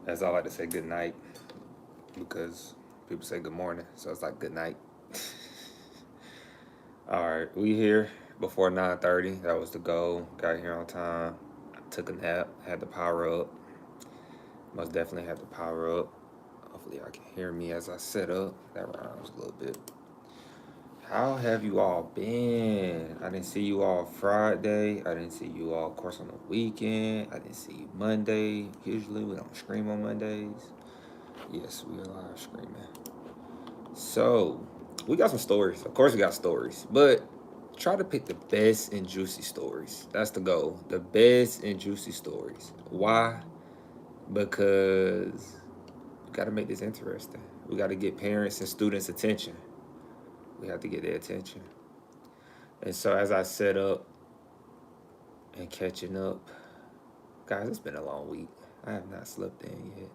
As I like to say, good night, because people say good morning, so it's like good night. All right, we here before 9:30. That was the goal. Got here on time. Took a nap. Had to power up. Most definitely had to power up. Hopefully, I can hear me as I set up. That rhymes a little bit. How have you all been? I didn't see you all Friday. I didn't see you all, of course, on the weekend. I didn't see you Monday. Usually, we don't stream on Mondays. Yes, we are live streaming. So, we got some stories. Of course, we got stories, but try to pick the best and juicy stories. That's the goal. The best and juicy stories. Why? Because we got to make this interesting. We got to get parents and students' attention. We have to get their attention. And so, as I set up and catching up, guys, it's been a long week. I have not slept in yet.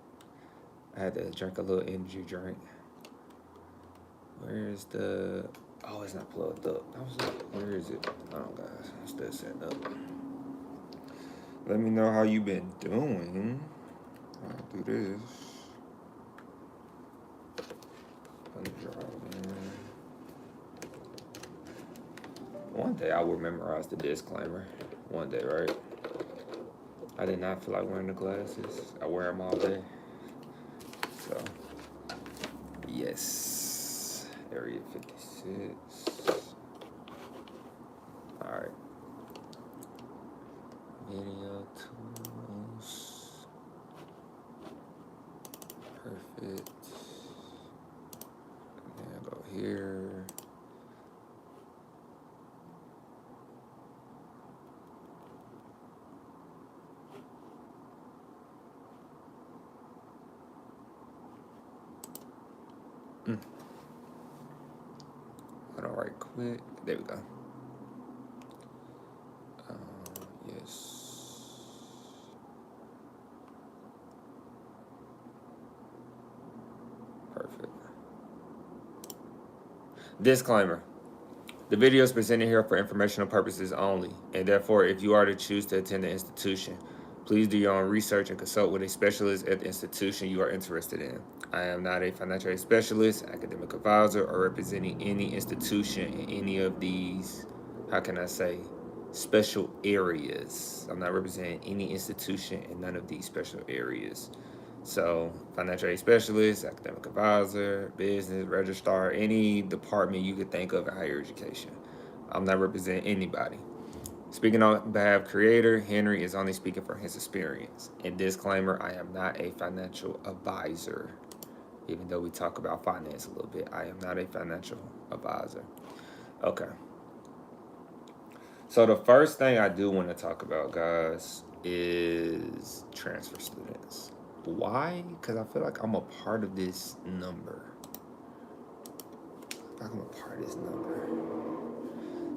I had to drink a little energy drink. Where's the? Oh, it's not plugged up. I was like, where is it? Oh, guys, I'm still setting up. Let me know how you been doing. I'll do this. Let me drive in. One day I will memorize the disclaimer. One day, right? I did not feel like wearing the glasses. I wear them all day. So, yes. Area 56. All right. Video tools. Perfect. And then I'll go here. Hold on right quick. There we go. Yes. Perfect. Disclaimer. The videos presented here are for informational purposes only, and therefore, if you are to choose to attend the institution, please do your own research and consult with a specialist at the institution you are interested in. I am not a financial aid specialist, academic advisor, or representing any institution in any of these, how can I say, special areas. I'm not representing any institution in none of these special areas. So, financial aid specialist, academic advisor, business, registrar, any department you could think of in higher education. I'm not representing anybody. Speaking on behalf of Creator, Henry is only speaking from his experience. And disclaimer, I am not a financial advisor. Even though we talk about finance a little bit, I am not a financial advisor. Okay. So the first thing I do want to talk about, guys, is transfer students. Why? Because I feel like I'm a part of this number. I'm a part of this number.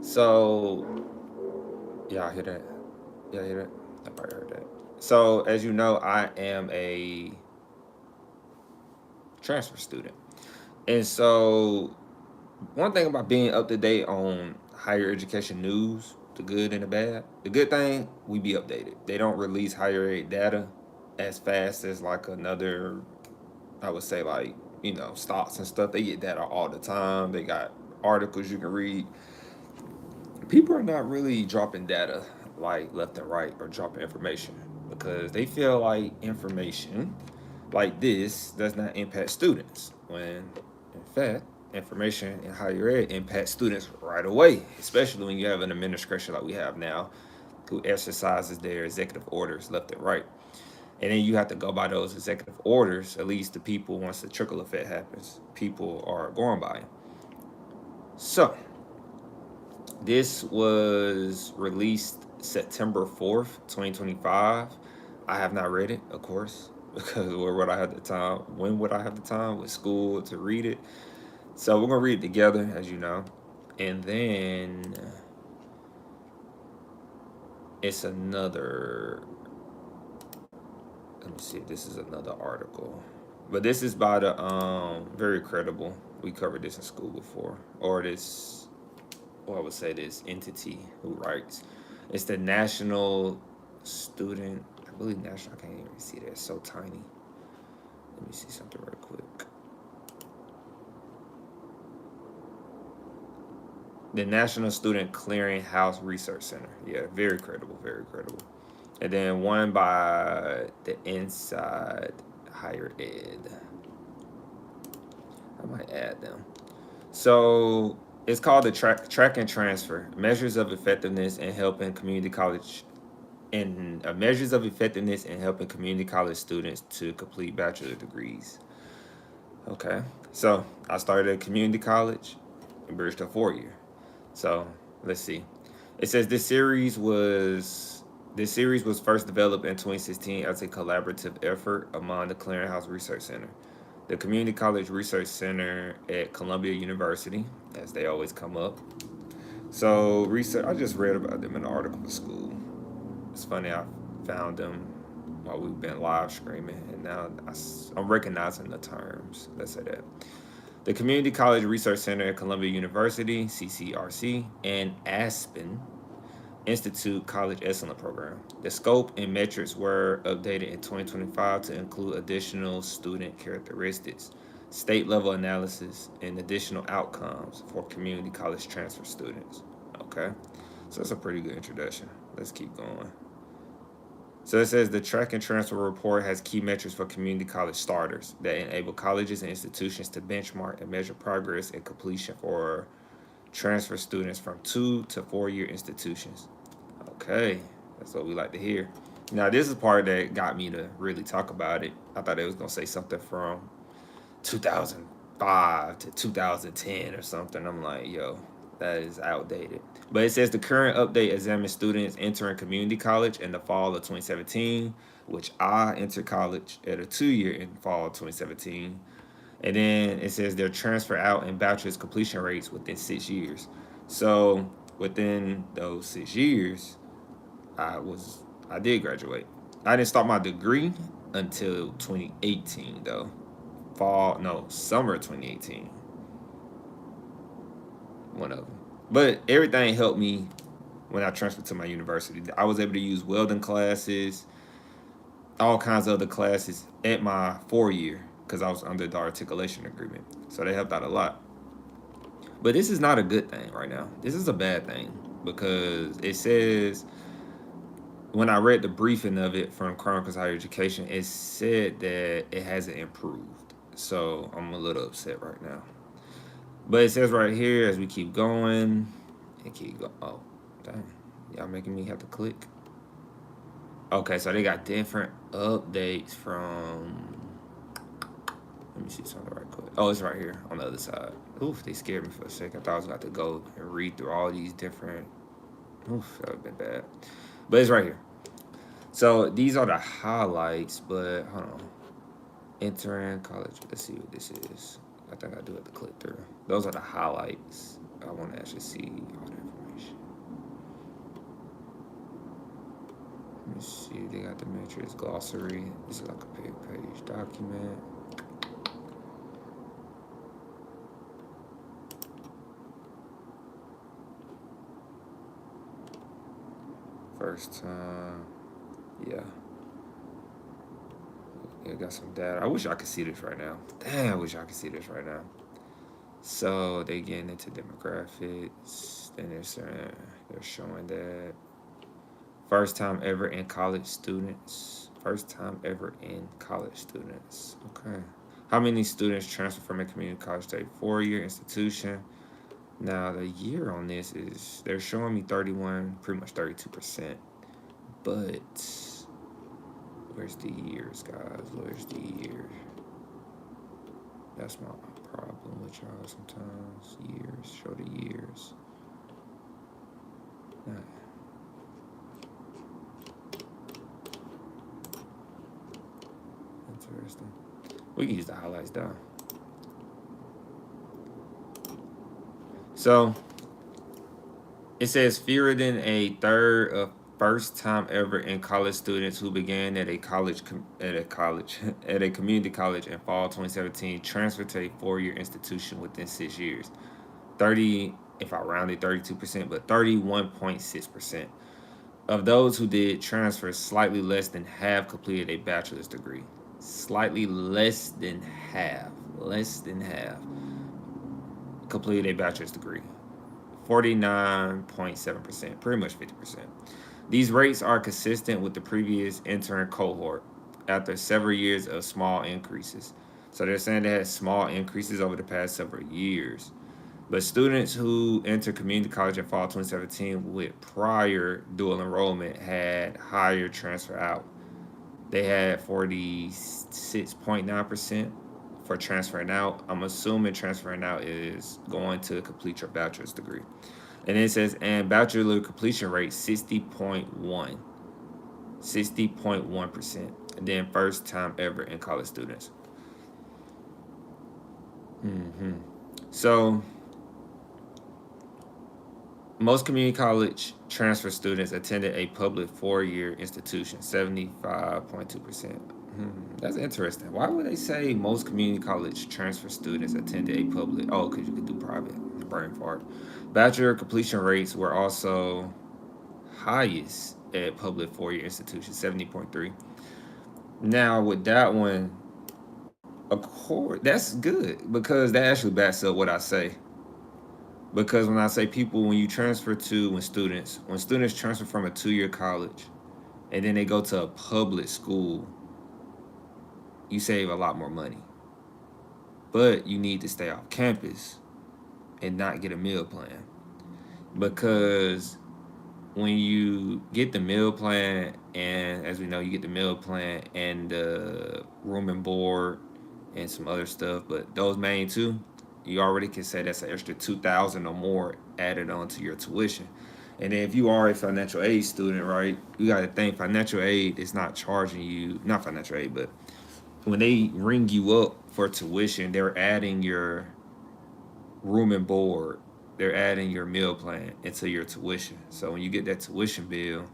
So, y'all hear that? Y'all hear that? I probably heard that. So, as you know, I am a transfer student. And so, one thing about being up to date on higher education news, the good and the bad, the good thing, we be updated. They don't release higher ed data as fast as like another, I would say, like, stocks and stuff. They get data all the time. They got articles you can read. People are not really dropping data like left and right or dropping information because they feel like information like this does not impact students, when in fact information in higher ed impacts students right away, especially when you have an administration like we have now who exercises their executive orders left and right. And then you have to go by those executive orders. At least the people, once the trickle effect happens, people are going by. So this was released September 4th, 2025. I have not read it, of course, because where would I have the time? When would I have the time with school to read it? So we're going to read it together, as you know. And then it's another, let me see, this is another article. But this is by the very credible. We covered this in school before. Or this, I would say this entity who writes. It's the National Student, I believe national, I can't even see that, it's so tiny. Let me see something real quick. The National Student Clearinghouse Research Center. Yeah, very credible, very credible. And then one by the Inside Higher Ed. I might add them. So it's called the track and transfer measures of effectiveness in helping community college and measures of effectiveness in helping community college students to complete bachelor degrees. Okay, so I started at community college and bridged to 4 year. So let's see. It says this series was first developed in 2016 as a collaborative effort among the Clearinghouse Research Center, the Community College Research Center at Columbia University, as they always come up. So research, I just read about them in an article at school. It's funny, I found them while we've been live streaming, and now I'm recognizing the terms. Let's say that. The Community College Research Center at Columbia University, CCRC, and Aspen Institute College Excellence Program. The scope and metrics were updated in 2025 to include additional student characteristics, state-level analysis, and additional outcomes for community college transfer students. Okay, so that's a pretty good introduction. Let's keep going. So it says the track and transfer report has key metrics for community college starters that enable colleges and institutions to benchmark and measure progress and completion for transfer students from 2 to 4 year institutions. Okay, that's what we like to hear. Now, this is part that got me to really talk about it. I thought it was going to say something from 2005 to 2010 or something. I'm like, yo, that is outdated. But it says the current update examines students entering community college in the fall of 2017, which I entered college at a 2-year in fall of 2017. And then it says their transfer out and bachelor's completion rates within 6 years. So within those 6 years, I did graduate. I didn't start my degree until 2018 though. Summer of 2018. One of them. But everything helped me when I transferred to my university. I was able to use welding classes, all kinds of other classes at my 4-year because I was under the articulation agreement. So they helped out a lot. But this is not a good thing right now. This is a bad thing because it says, when I read the briefing of it from Chronicles Higher Education, it said that it hasn't improved. So I'm a little upset right now. But it says right here, as we keep going, and keep going. Oh, dang. Y'all making me have to click. Okay, so they got different updates from... Let me see something right quick. Oh, it's right here on the other side. Oof, they scared me for a second. I thought I was about to go and read through all these different... Oof, that would have been bad. But it's right here. So these are the highlights, but hold on. Entering college. Let's see what this is. I think I do have to click through. Those are the highlights. I want to actually see all the information. Let me see. They got the matrix glossary. This is like a page document. First time. Yeah. Yeah, got some data. I wish I could see this right now. Damn, I wish I could see this right now. So they getting into demographics. Then they're showing that first time ever in college students. First time ever in college students. Okay. How many students transfer from a community college to a 4-year institution? Now the year on this is, they're showing me 31, pretty much 32%. But where's the years, guys? Where's the years? That's my problem with y'all sometimes. Years, show the years. Interesting. We can use the highlights down. So it says fewer than a third of first time ever in college students who began at a community college in fall 2017 transferred to a 4-year institution within 6 years. 30, if I rounded 32%, but 31.6% of those who did transfer, slightly less than half completed a bachelor's degree. slightly less than half completed a bachelor's degree. 49.7%, pretty much 50%. These rates are consistent with the previous intern cohort after several years of small increases. So they're saying they had small increases over the past several years. But students who entered community college in fall 2017 with prior dual enrollment had higher transfer out. They had 46.9% for transferring out. I'm assuming transferring out is going to complete your bachelor's degree. And it says, and bachelor completion rate 60.1%. And then first time ever in college students. So most community college transfer students attended a public four-year institution, 75.2%. That's interesting. Why would they say most community college transfer students attended a public? Oh, because you could do private. Brain fart. Bachelor completion rates were also highest at public four-year institutions, 70.3. Now with that one, of course, that's good because that actually backs up what I say. Because when I say people, when students transfer from a 2-year college and then they go to a public school, you save a lot more money. But you need to stay off campus and not get a meal plan. Because when you get the meal plan, and as we know, you get the meal plan and the room and board and some other stuff, but those main two, you already can say that's an extra 2,000 or more added on to your tuition. And then if you are a financial aid student, right, you got to think financial aid is not charging you, not financial aid, but when they ring you up for tuition, they're adding your room and board, they're adding your meal plan into your tuition. So when you get that tuition bill,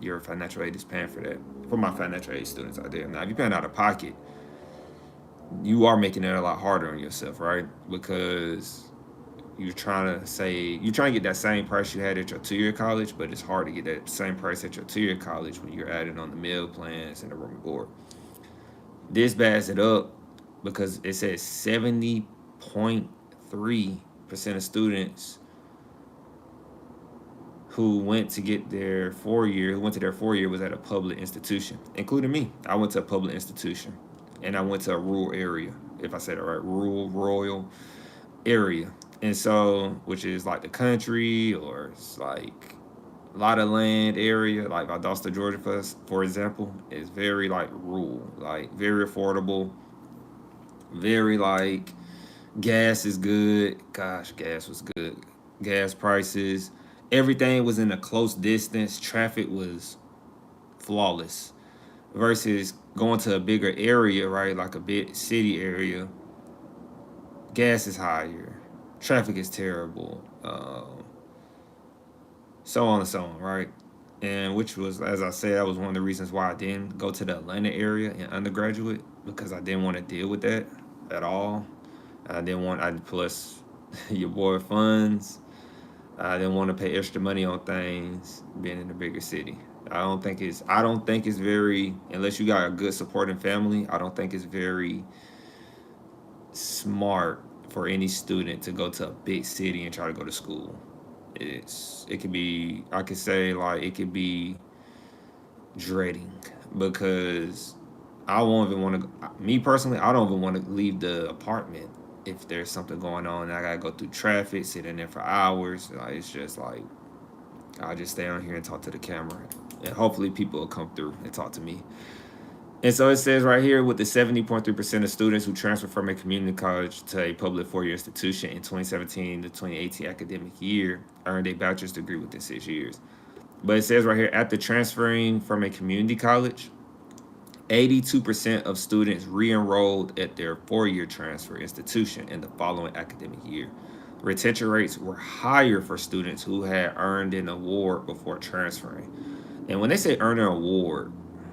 your financial aid is paying for that. For my financial aid students out there. Now, if you're paying out of pocket, you are making it a lot harder on yourself, right? Because you're trying to get that same price you had at your 2-year college, but it's hard to get that same price at your 2-year college when you're adding on the meal plans and the room and board. This backs it up because it says 70.3% of students who went to their 4-year was at a public institution, including me. I went to a public institution, and I went to a rural area, if I said it right, rural area. And so, which is like the country, or it's like a lot of land area, like Valdosta, Georgia, for example, is very like rural, like very affordable, very like gas is good. Gosh, gas was good. Gas prices, everything was in a close distance. Traffic was flawless. Versus going to a bigger area, right, like a big city area, gas is higher, traffic is terrible, so on and so on, right? And which was, as I said, that was one of the reasons why I didn't go to the Atlanta area in undergraduate, because I didn't want to deal with that at all. Plus your boy funds. I didn't want to pay extra money on things being in a bigger city. I don't think it's very, unless you got a good supporting family, I don't think it's very smart for any student to go to a big city and try to go to school. It could be, I could say, like, it could be dreading, because I won't even want to, me personally, I don't even want to leave the apartment if there's something going on. I gotta go through traffic, sit in there for hours. Like, it's just like, I'll just stay on here and talk to the camera, and hopefully people will come through and talk to me. And so it says right here, with the 70.3% of students who transferred from a community college to a public four-year institution in 2017 to 2018 academic year earned a bachelor's degree within 6 years. But it says right here, after transferring from a community college, 82% of students re-enrolled at their four-year transfer institution in the following academic year. Retention rates were higher for students who had earned an award before transferring. And when they say earn an award,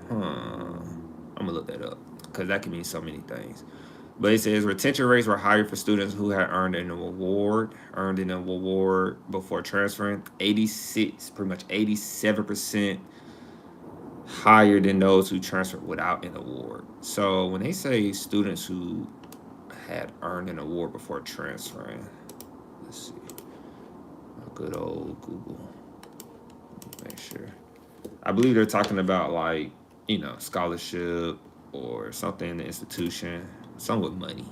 I'm gonna look that up, because that can mean so many things. But it says retention rates were higher for students who had earned an award before transferring. 86, pretty much 87% higher than those who transferred without an award. So when they say students who had earned an award before transferring, let's see, a good old Google, make sure. I believe they're talking about like, scholarship or something in the institution, some with money.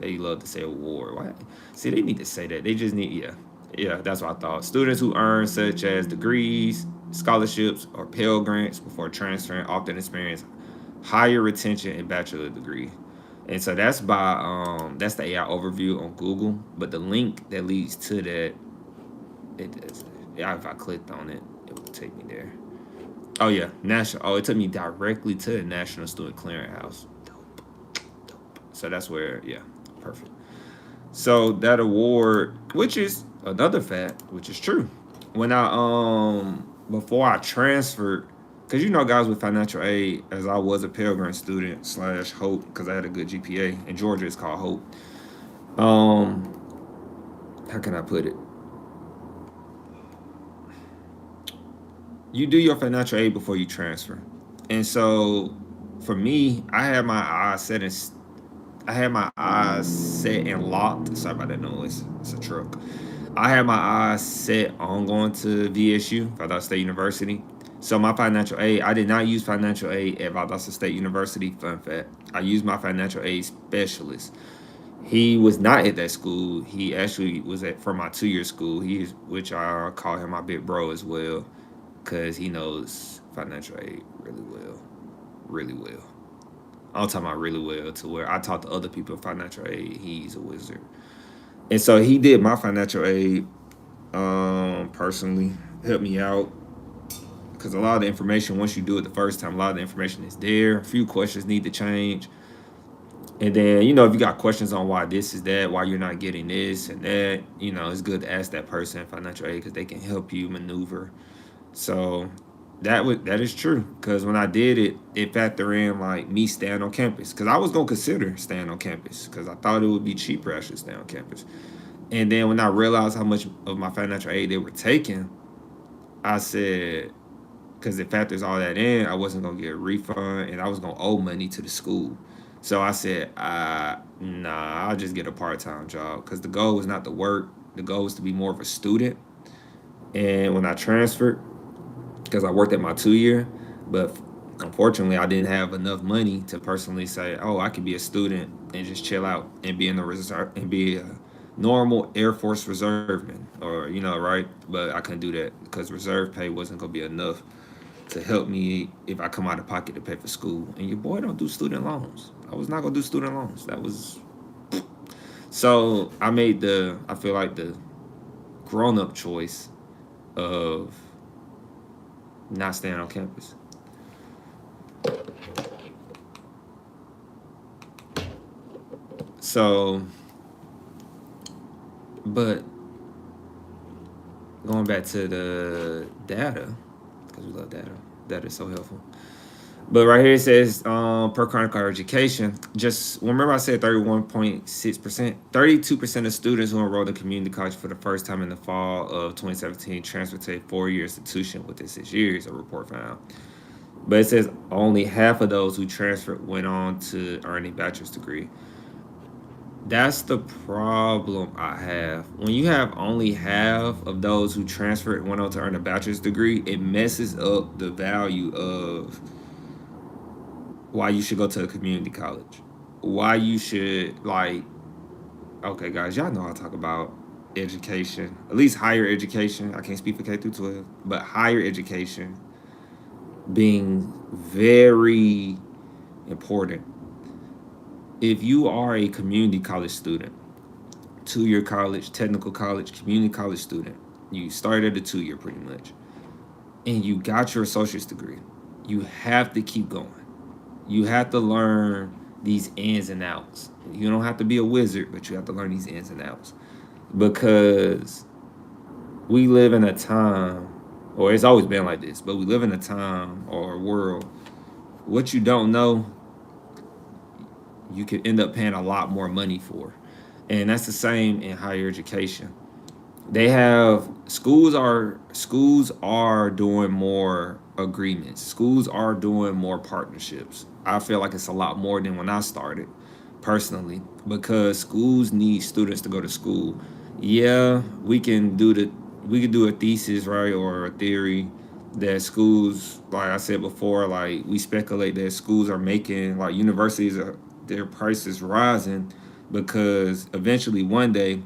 They love to say award. Why? See, they need to say that. They just need, yeah. Yeah, that's what I thought. Students who earn such as degrees, scholarships, or Pell Grants before transferring often experience higher retention in bachelor degree. And so that's the AI overview on Google. But the link that leads to that, yeah, if I clicked on it, it would take me there. Oh yeah, national. Oh, it took me directly to the National Student Clearinghouse. Dope, dope. So that's where, yeah, perfect. So that award, which is another fact, which is true. When I before I transferred, because guys with financial aid, as I was a Pell Grant student slash Hope, because I had a good GPA in Georgia, it's called Hope. How can I put it? You do your financial aid before you transfer, and so for me, I had my eyes set and locked. Sorry about that noise. It's a truck. I had my eyes set on going to VSU, Valdosta State University. So my financial aid, I did not use financial aid at Valdosta State University. Fun fact. I used my financial aid specialist. He was not at that school. He actually was at for my 2-year school. Which I call him my big bro as well, because he knows financial aid really well, really well. I'm talking about really well to where I talk to other people in financial aid. He's a wizard. And so he did my financial aid personally, helped me out. Because a lot of the information, once you do it the first time, a lot of the information is there. A few questions need to change. And then, if you got questions on why this is that, why you're not getting this and that, it's good to ask that person in financial aid because they can help you maneuver. So that is true, because when I did it, it factored in like me staying on campus, because I was gonna consider staying on campus because I thought it would be cheaper actually stay on campus. And then when I realized how much of my financial aid they were taking, I said, because it factors all that in, I wasn't gonna get a refund and I was gonna owe money to the school. So I said, nah, I'll just get a part-time job, because the goal was not to work. The goal was to be more of a student. And when I transferred, because I worked at my 2-year, but unfortunately I didn't have enough money to personally say, oh, I could be a student and just chill out and be in the reserve and be a normal Air Force reserveman, or right? But I couldn't do that because reserve pay wasn't gonna be enough to help me if I come out of pocket to pay for school. And your boy don't do student loans. I was not gonna do student loans. That was so I feel like the grown up choice of not staying on campus. So, but going back to the data, because we love data. Data is so helpful. But right here it says, per Chronicle Education, just remember I said 31.6%, 32% of students who enrolled in community college for the first time in the fall of 2017 transferred to a 4-year institution within 6 years, a report found. But it says only half of those who transferred went on to earn a bachelor's degree. That's the problem I have. When you have only half of those who transferred went on to earn a bachelor's degree, it messes up the value of why you should go to a community college. Why you should, okay, guys, y'all know I talk about education, at least higher education. I can't speak for K through 12, but higher education being very important. If you are a community college student, 2-year college, technical college, community college student, you started at a 2-year pretty much, and you got your associate's degree, you have to keep going. You have to learn these ins and outs. You don't have to be a wizard, but you have to learn these ins and outs, because we live in a time, or it's always been like this, but we live in a time or a world, what you don't know, you could end up paying a lot more money for. And that's the same in higher education. They have schools are doing more agreements. Schools are doing more partnerships. I feel like it's a lot more than when I started, personally, because schools need students to go to school. Yeah, we can do a thesis, right, or a theory that schools, like I said before, like we speculate that schools are making, like universities are, their prices rising because eventually one day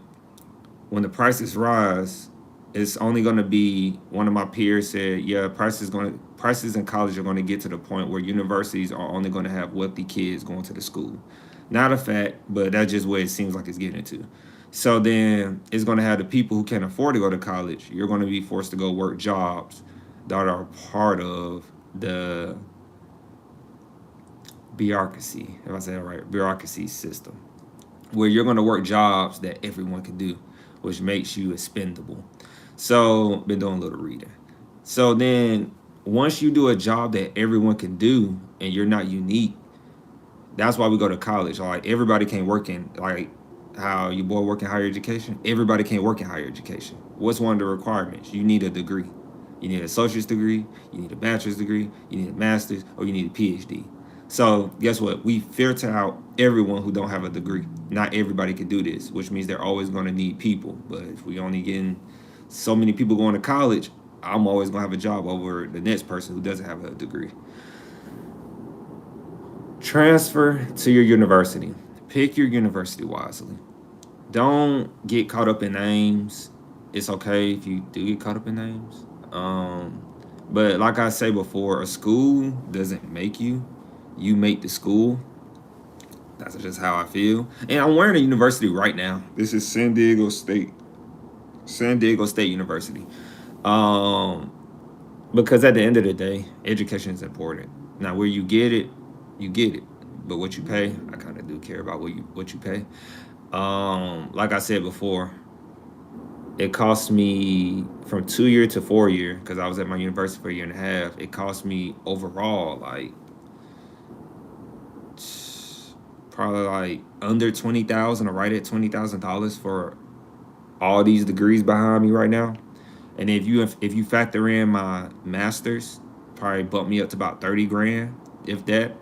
when the prices rise, it's only going to be, one of my peers said, yeah, prices in college are going to get to the point where universities are only going to have wealthy kids going to the school. Not a fact, but that's just where it seems like it's getting to. So then it's going to have the people who can't afford to go to college. You're going to be forced to go work jobs that are part of the bureaucracy, if I say that right, bureaucracy system, where you're going to work jobs that everyone can do, which makes you expendable. So, been doing a little reading. So then, once you do a job that everyone can do and you're not unique, that's why we go to college. Like everybody can't work in, like how your boy work in higher education. Everybody can't work in higher education. What's one of the requirements? You need a degree. You need an associate's degree. You need a bachelor's degree. You need a master's, or you need a PhD. So guess what? We filter out everyone who don't have a degree. Not everybody can do this, which means they're always going to need people. But if we only getting so many people going to college, I'm always going to have a job over the next person who doesn't have a degree. Transfer to your university. Pick your university wisely. Don't get caught up in names. It's okay if you do get caught up in names. But like I say before, a school doesn't make you. You make the school. That's just how I feel. And I'm wearing a university right now. This is San Diego State. San Diego State University. Um, because at the end of the day, education is important. Now, where you get it, you get it. But what you pay, I kind of do care about what you pay. Like I said before, it cost me from 2 year to 4 year because I was at my university for a year and a half. It cost me overall like probably like under 20,000 or right at $20,000 for all these degrees behind me right now. And if you factor in my masters, probably bump me up to about 30 grand, if that.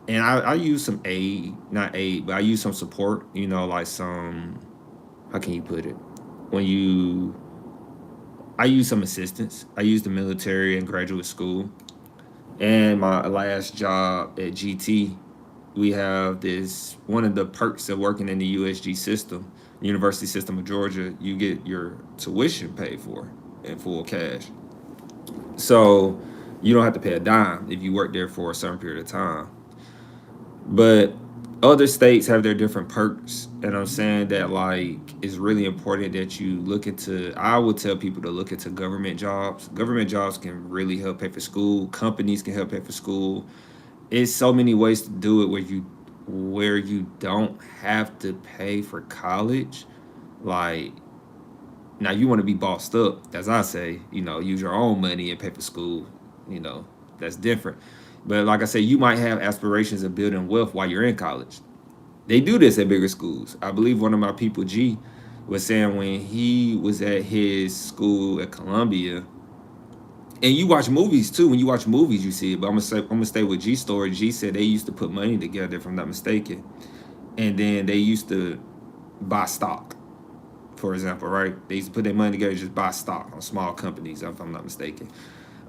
And I use some aid, not aid, but I use some support, like some, how can you put it? When you, I use some assistance. I use the military and graduate school. And my last job at GT, we have this, one of the perks of working in the USG system, University System of Georgia, you get your tuition paid for in full cash. So you don't have to pay a dime if you work there for a certain period of time. But other states have their different perks, and I'm saying that like it's really important that you look into. I would tell people to look into government jobs. Government jobs can really help pay for school. Companies can help pay for school. It's so many ways to do it where you don't have to pay for college. Like now you want to be bossed up, as I say, use your own money and pay for school. You know, that's different. But like I said, you might have aspirations of building wealth while you're in college. They do this at bigger schools. I believe one of my people, G, was saying when he was at his school at Columbia, and you watch movies too. When you watch movies, you see it. But I'm gonna stay with G story. G said they used to put money together, if I'm not mistaken, and then they used to buy stock. For example, right? They used to put their money together, just buy stock on small companies, if I'm not mistaken.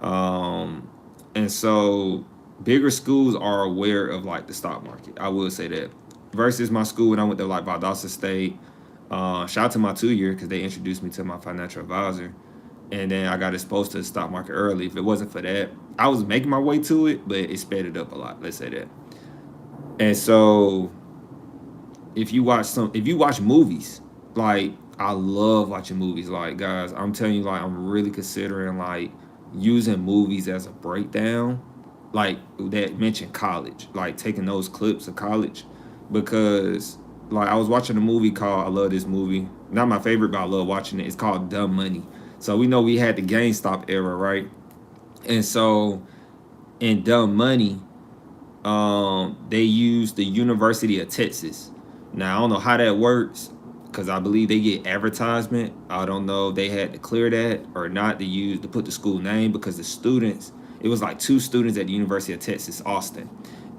Um, and so bigger schools are aware of like the stock market. I will say that. Versus my school when I went to like Valdosta State. Shout out to my 2 year because they introduced me to my financial advisor. And then I got exposed to the stock market early. If it wasn't for that, I was making my way to it, but it sped it up a lot. Let's say that. And so if you watch movies, like I love watching movies. Like guys, I'm telling you, like I'm really considering like using movies as a breakdown, like that mentioned college, like taking those clips of college, because like I was watching a movie called, I love this movie, not my favorite, but I love watching it. It's called Dumb Money. So we know we had the GameStop era, right? And so in Dumb Money, they used the University of Texas. Now I don't know how that works because I believe they get advertisement. I don't know if they had to clear that or not to put the school name, because the students, it was like two students at the University of Texas, Austin,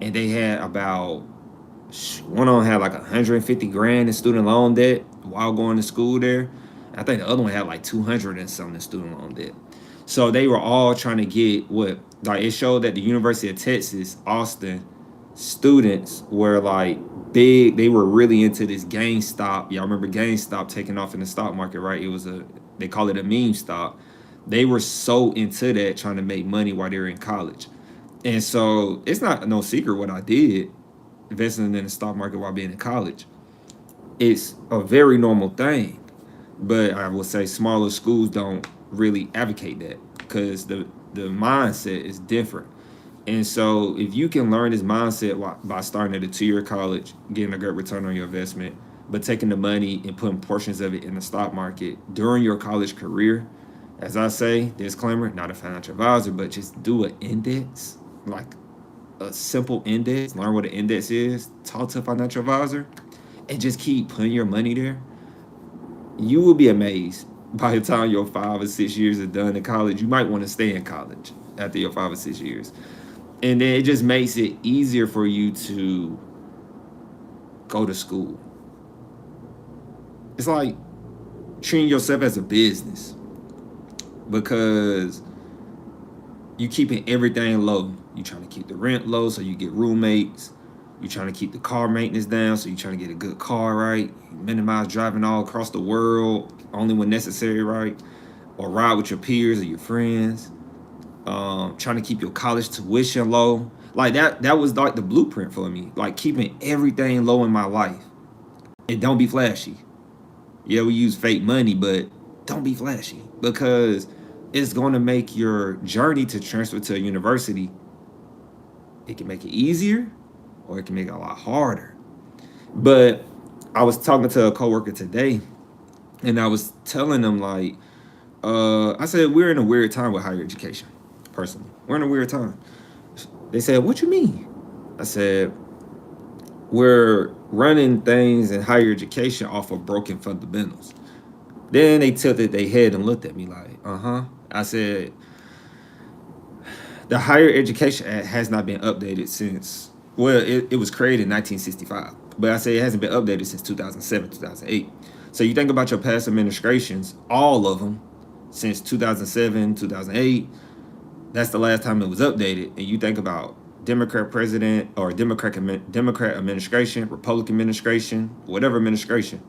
and they had about, one of them had like 150 grand in student loan debt while going to school there. I think the other one had like 200 and something in student loan debt. So they were all trying to get what, like, it showed that the University of Texas, Austin students were like big. They were really into this GameStop. Y'all remember GameStop taking off in the stock market, right? They call it a meme stock. They were so into that, trying to make money while they were in college. And so it's not no secret what I did, investing in the stock market while being in college. It's a very normal thing, but I would say smaller schools don't really advocate that, because the mindset is different. And so if you can learn this mindset by starting at a 2-year college, getting a good return on your investment, but taking the money and putting portions of it in the stock market during your college career, as I say, disclaimer, not a financial advisor, but just do an index, like a simple index, learn what an index is, talk to a financial advisor, and just keep putting your money there. You will be amazed by the time your 5 or 6 years are done in college. You might want to stay in college after your 5 or 6 years. And then it just makes it easier for you to go to school. It's like treating yourself as a business, because you keeping everything low. You trying to keep the rent low so you get roommates. You trying to keep the car maintenance down so you trying to get a good car, right? You minimize driving all across the world, only when necessary, right? Or ride with your peers or your friends. Trying to keep your college tuition low. Like that was like the blueprint for me. Like keeping everything low in my life. And don't be flashy. Yeah, we use fake money, but don't be flashy, because it's going to make your journey to transfer to a university, it can make it easier or it can make it a lot harder. But I was talking to a coworker today, and I was telling them, like, I said, we're in a weird time with higher education, personally. We're in a weird time. They said, what you mean? I said, we're running things in higher education off of broken fundamentals. Then they tilted their head and looked at me like, I said, the Higher Education Act has not been updated since, well, it was created in 1965. But I say it hasn't been updated since 2007, 2008. So you think about your past administrations, all of them, since 2007, 2008, that's the last time it was updated. And you think about Democrat president or Democrat administration, Republican administration, whatever administration,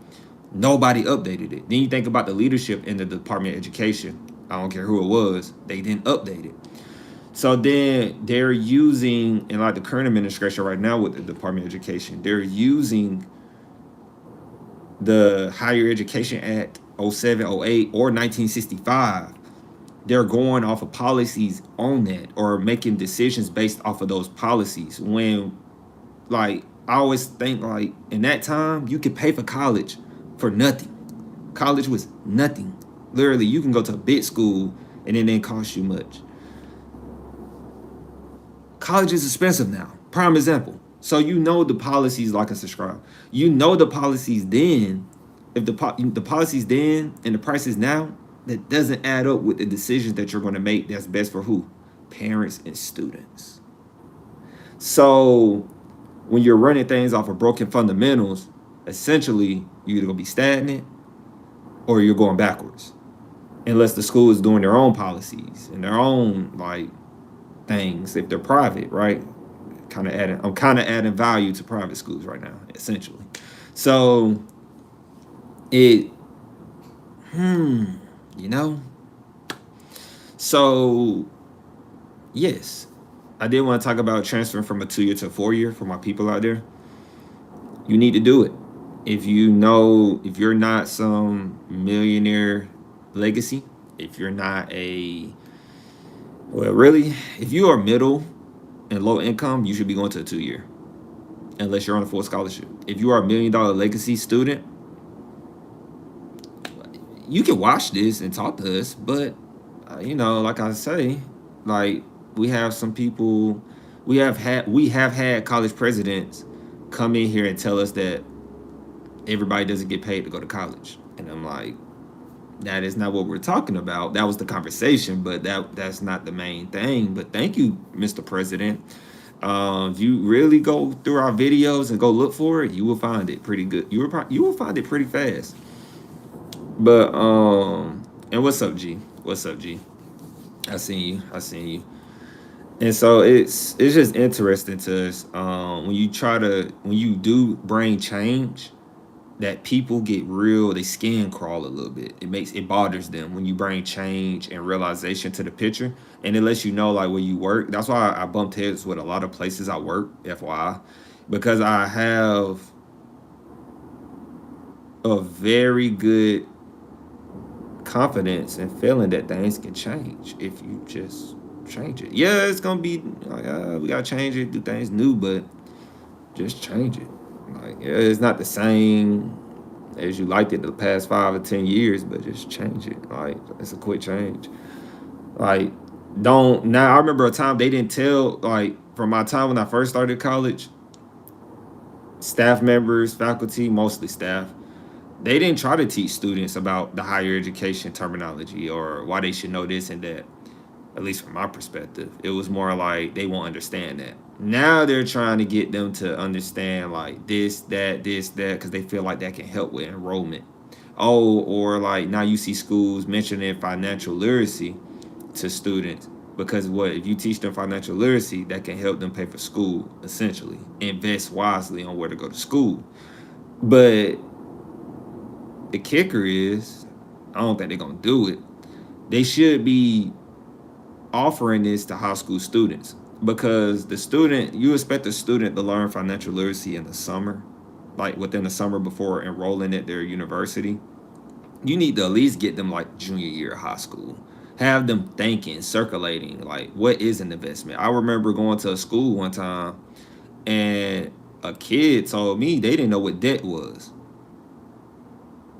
nobody updated it. Then you think about the leadership in the Department of Education. I don't care who it was, they didn't update it. So then they're using, in like the current administration right now with the Department of Education, they're using the Higher Education Act 07, 08, or 1965. They're going off of policies on that, or making decisions based off of those policies. When, like, I always think, like, in that time, you could pay for college for nothing. College was nothing. Literally, you can go to a big school and it didn't cost you much. College is expensive now. Prime example. So you know the policies, like and subscribe. You know the policies then. If the policies then and the prices now, that doesn't add up with the decisions that you're going to make that's best for who? Parents and students. So when you're running things off of broken fundamentals, essentially you're either going to be stagnant or you're going backwards. Unless the school is doing their own policies and their own, like, things, if they're private, right? I'm kind of adding value to private schools right now, essentially. So it, you know. So yes, I did want to talk about transferring from a 2-year to a 4-year for my people out there. You need to do it. If you're not some millionaire legacy, if you're not if you are middle and low income, you should be going to a 2-year, unless you're on a full scholarship. If you are a $1 million legacy student, you can watch this and talk to us, but like I say, like, we have some people, we have had college presidents come in here and tell us that everybody doesn't get paid to go to college. And I'm like, that is not what we're talking about. That was the conversation, but that's not the main thing. But thank you, Mr. President. If you really go through our videos and go look for it, you will find it pretty good. You will find it pretty fast. But and what's up, G? What's up, G? I seen you. I seen you. And so it's just interesting to us when you do bring change, that people get real, they skin crawl a little bit. It bothers them when you bring change and realization to the picture, and it lets you know like where you work. That's why I bumped heads with a lot of places I work, FYI, because I have a very good confidence and feeling that things can change if you just change it. Yeah, it's gonna be like we gotta change it, do things new, but just change it. Like, yeah, it's not the same as you liked it the past 5 or 10 years, but just change it. Like, it's a quick change. Like, don't now. I remember a time they didn't tell, like, from my time when I first started college, staff members, faculty, mostly staff, they didn't try to teach students about the higher education terminology or why they should know this and that. At least from my perspective, it was more like they won't understand that. Now they're trying to get them to understand like this, that, because they feel like that can help with enrollment. Oh, or like now you see schools mentioning financial literacy to students because what if you teach them financial literacy, that can help them pay for school, essentially. Invest wisely on where to go to school. But the kicker is, I don't think they're gonna do it. They should be offering this to high school students because you expect the student to learn financial literacy in the summer, like within the summer before enrolling at their university. You need to at least get them like junior year of high school, have them thinking, circulating like what is an investment. I remember going to a school one time and a kid told me they didn't know what debt was.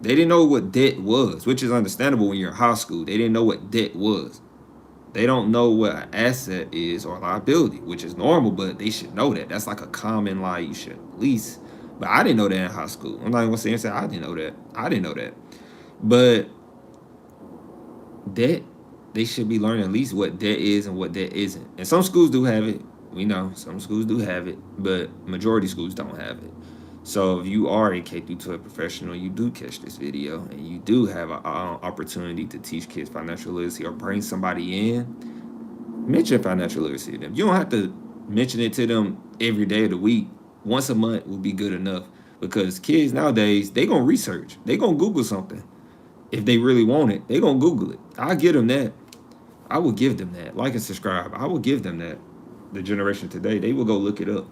They didn't know what debt was, which is understandable when you're in high school. They didn't know what debt was. They don't know what an asset is or liability, which is normal, but they should know that. That's like a common, like, you should at least. But I didn't know that in high school. I'm not even going to say I didn't know that. I didn't know that. But debt, they should be learning at least what debt is and what debt isn't. And some schools do have it. We know some schools do have it, but majority schools don't have it. So if you are a K-12 professional, you do catch this video and you do have an opportunity to teach kids financial literacy or bring somebody in, mention financial literacy to them. You don't have to mention it to them every day of the week. Once a month will be good enough because kids nowadays, they going to research. They going to Google something. If they really want it, they going to Google it. I'll give them that. I will give them that. Like and subscribe. I will give them that. The generation today, they will go look it up.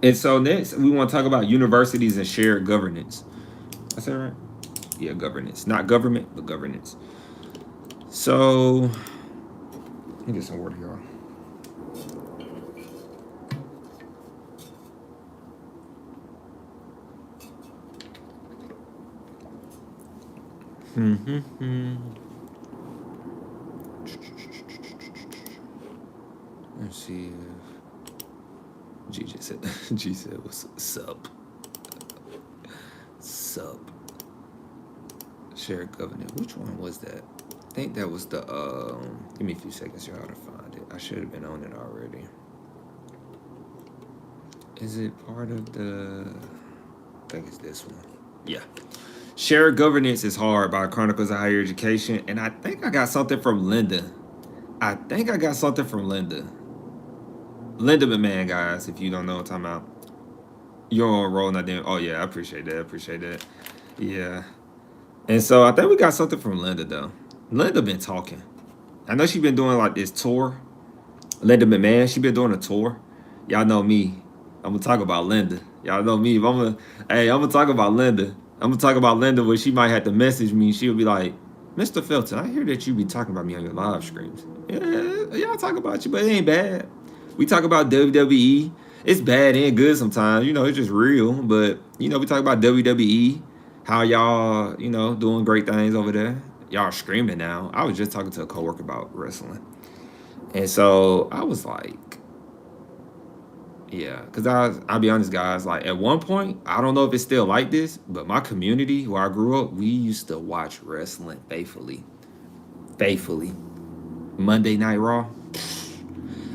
And so next, we want to talk about universities and shared governance. I said right? Yeah, governance. Not government, but governance. So, let me get some water, y'all. Let's see if G just said, G said, what's up? Sup. Shared governance. Which one was that? I think that was the, give me a few seconds here, how to find it. I should have been on it already. Is it part of the, I think it's this one. Yeah. Shared Governance is Hard by Chronicles of Higher Education. And I think I got something from Linda. Linda McMahon, guys, if you don't know what I'm talking about. You're on roll, not then. Oh, yeah, I appreciate that. Yeah. And so I think we got something from Linda, though. Linda been talking. I know she been doing like this tour. Linda McMahon, she been doing a tour. Y'all know me. I'm gonna talk about Linda. Y'all know me. I'm gonna talk about Linda. I'm gonna talk about Linda where she might have to message me. She'll be like, Mr. Felton, I hear that you be talking about me on your live streams. Yeah, I talk about you, but it ain't bad. We talk about WWE. It's bad and good sometimes. You know, it's just real. But, you know, we talk about WWE, how y'all, you know, doing great things over there. Y'all are screaming now. I was just talking to a coworker about wrestling. And so I was like, Yeah, because I'll be honest, guys. Like at one point, I don't know if it's still like this, but my community where I grew up, we used to watch wrestling faithfully, faithfully. Monday Night Raw.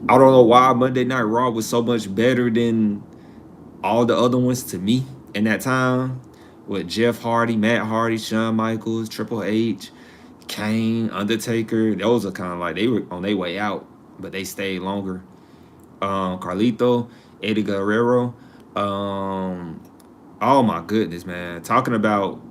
I don't know why Monday Night Raw was so much better than all the other ones to me in that time. With Jeff Hardy, Matt Hardy, Shawn Michaels, Triple H, Kane, Undertaker. Those are kind of like they were on their way out, but they stayed longer. Carlito, Eddie Guerrero. Um, oh my goodness, man. Talking about,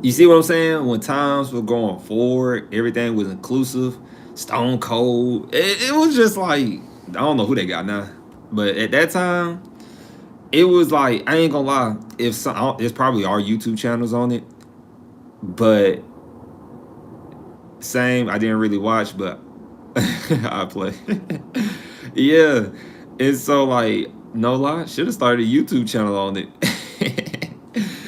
you see what I'm saying? When times were going forward, everything was inclusive. Stone Cold. It was just like, I don't know who they got now. But at that time, it was like, I ain't gonna lie. If some, there's probably our YouTube channels on it. But same, I didn't really watch, but I play. Yeah. And so like, no lie, should have started a YouTube channel on it.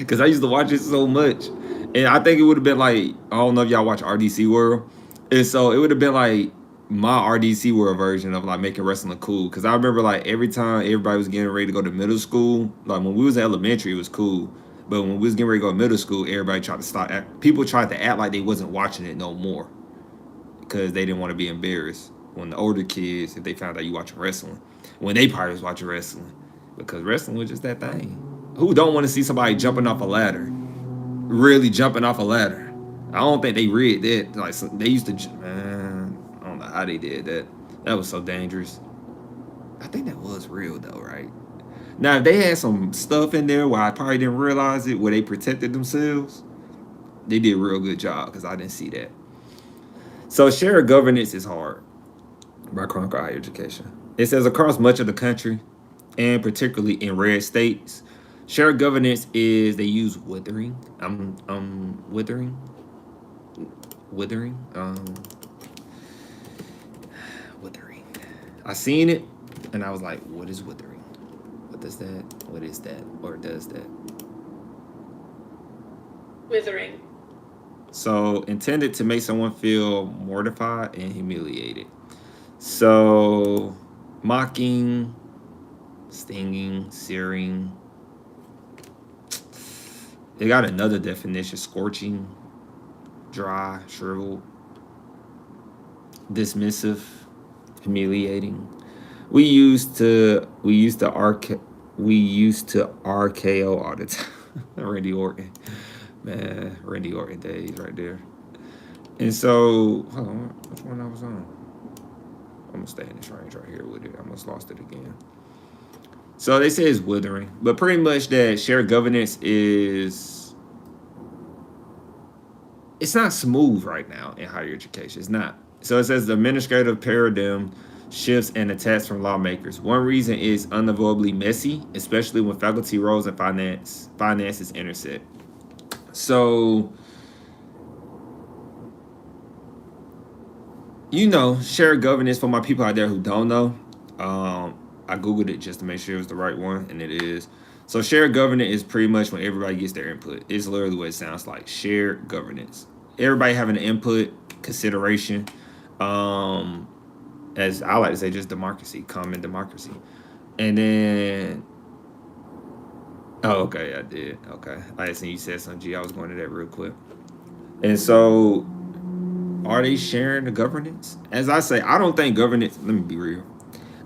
Cause I used to watch it so much. And I think it would have been like, I don't know if y'all watch RDC World. And so it would have been like my RDC World version of like making wrestling cool. Cause I remember like every time everybody was getting ready to go to middle school, like when we was in elementary, it was cool. But when we was getting ready to go to middle school, everybody tried to stop. People tried to act like they wasn't watching it no more because they didn't want to be embarrassed when the older kids, if they found out you watching wrestling, when they probably was watching wrestling, because wrestling was just that thing. Who don't want to see somebody jumping off a ladder, really jumping off a ladder? I don't think they read that. Like they used to, man. I don't know how they did that. That was so dangerous. I think that was real though, right? Now if they had some stuff in there where I probably didn't realize it, where they protected themselves, they did a real good job because I didn't see that. So shared governance is hard by Chronicle Higher Education. It says across much of the country, and particularly in red states, shared governance is they use withering. Withering, withering, withering. I seen it, and I was like, "What is withering? What does that? What is that? Or does that?" Withering. So intended to make someone feel mortified and humiliated. So mocking, stinging, searing. They got another definition: scorching, dry, shriveled, dismissive, humiliating. We used to RKO all the time. Randy Orton. Man, Randy Orton days right there. And so, hold on, which one I was on? I'm gonna stay in this range right here with it. I almost lost it again. So they say it's withering, but pretty much that shared governance is, it's not smooth right now in higher education. It's not. So it says the administrative paradigm shifts and attacks from lawmakers. One reason is unavoidably messy, especially when faculty roles and finances intersect. So, shared governance for my people out there who don't know. I Googled it just to make sure it was the right one, and it is. So shared governance is pretty much when everybody gets their input. It's literally what it sounds like. Shared governance. Everybody having an input, consideration. As I like to say, just democracy, common democracy. And then, oh, okay, I did. Okay. I seen you said something, G. I was going to that real quick. And so, are they sharing the governance? As I say, I don't think governance, let me be real.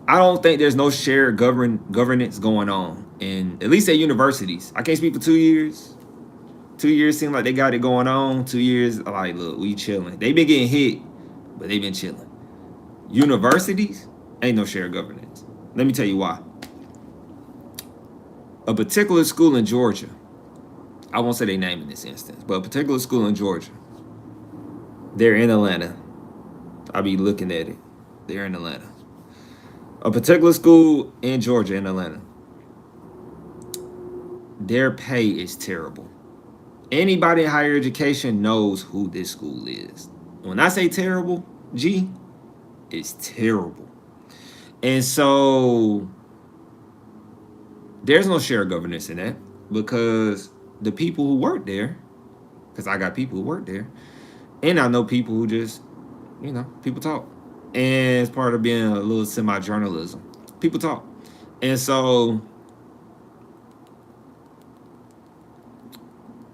I don't think there's no shared governance going on, in at least at universities. I can't speak for 2 years. 2 years seem like they got it going on. 2 years, like, look, we chilling. They been getting hit, but they been chilling. Universities ain't no shared governance. Let me tell you why. A particular school in Georgia, I won't say their name in this instance, but a particular school in Georgia, they're in Atlanta. I'll be looking at it. They're in Atlanta. A particular school in Georgia, in Atlanta, their pay is terrible. Anybody in higher education knows who this school is. When I say terrible, G, it's terrible. And so there's no shared governance in that, because the people who work there, because I got people who work there, and I know people who just, people talk. And it's part of being a little semi-journalism. People talk. And so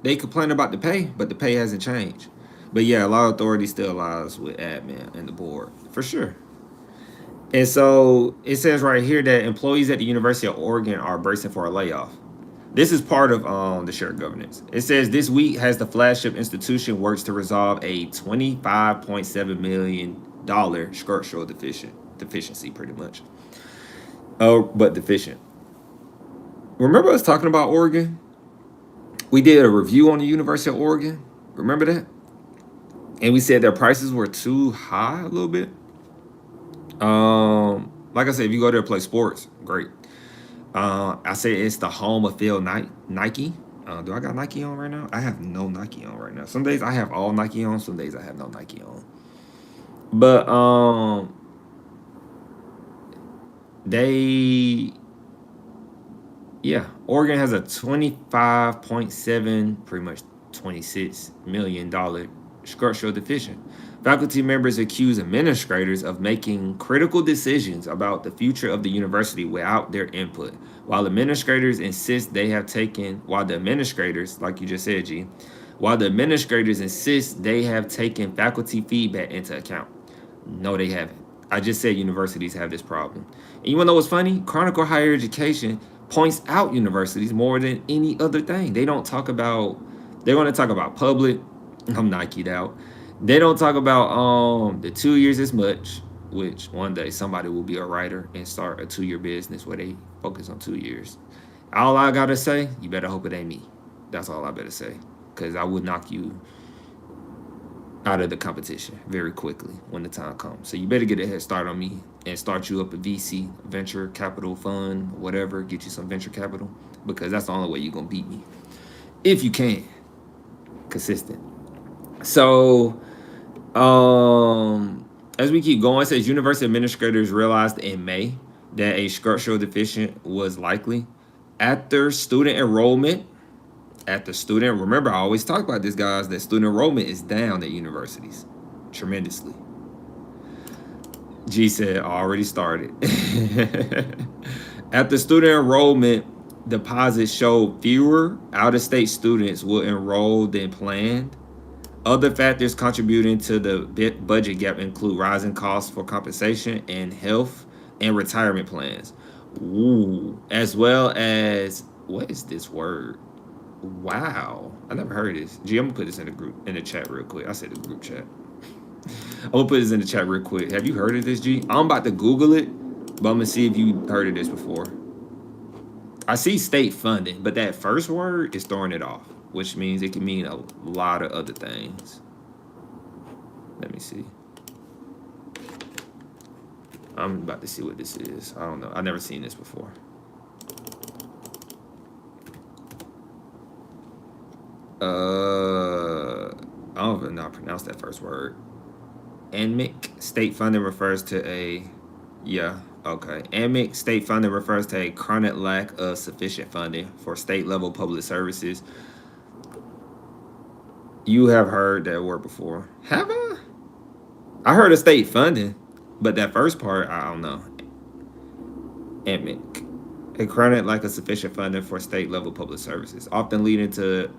they complain about the pay, but the pay hasn't changed. But yeah, a lot of authority still lies with admin and the board for sure. And so it says right here that employees at the University of Oregon are bracing for a layoff. This is part of the shared governance. It says this week has the flagship institution works to resolve a $25.7 million structural deficiency, pretty much. Oh, but deficient. Remember us talking about Oregon? We did a review on the University of Oregon. Remember that? And we said their prices were too high a little bit. Like I said, if you go there to play sports, great. I say it's the home of Phil Nike. Do I got Nike on right now? I have no Nike on right now. Some days I have all Nike on. Some days I have no Nike on. But they, yeah, Oregon has a 25.7, pretty much $26 million structural deficient. Faculty members accuse administrators of making critical decisions about the future of the university without their input. While the administrators, like you just said, G, while the administrators insist they have taken faculty feedback into account. No, they haven't. I just said universities have this problem. And you want to know what's funny? Chronicle Higher Education points out universities more than any other thing. They want to talk about public. I'm Nike'd out. They don't talk about the 2 years as much, which one day somebody will be a writer and start a 2-year business where they focus on 2 years. All I gotta say, you better hope it ain't me. That's all I better say. Cause I would knock you out of the competition very quickly when the time comes. So you better get a head start on me and start you up a VC, venture capital fund, whatever, get you some venture capital, because that's the only way you're gonna beat me. If you can. Consistent. So as we keep going, it says university administrators realized in May that a structural deficient was likely after student enrollment. Remember, I always talk about this, guys, that student enrollment is down at universities tremendously. G said already started. After student enrollment deposits showed fewer out-of-state students will enroll than planned. Other factors contributing to the budget gap include rising costs for compensation and health and retirement plans. Ooh, as well as, what is this word? Wow, I never heard of this. Gee, I'm gonna put this in the chat real quick. I said the group chat. I'm gonna put this in the chat real quick. Have you heard of this, G? I'm about to Google it, but I'm gonna see if you heard of this before. I see state funding, but that first word is throwing it off, which means it can mean a lot of other things. Let me see. I'm about to see what this is. I don't know. I've never seen this before. I don't even know how to pronounce that first word. ANMIC, state funding refers to ANMIC, state funding refers to a chronic lack of sufficient funding for state-level public services. You have heard that word before. Have I? I heard of state funding, but that first part, I don't know. ANMIC. A chronic lack of sufficient funding for state-level public services, often leading to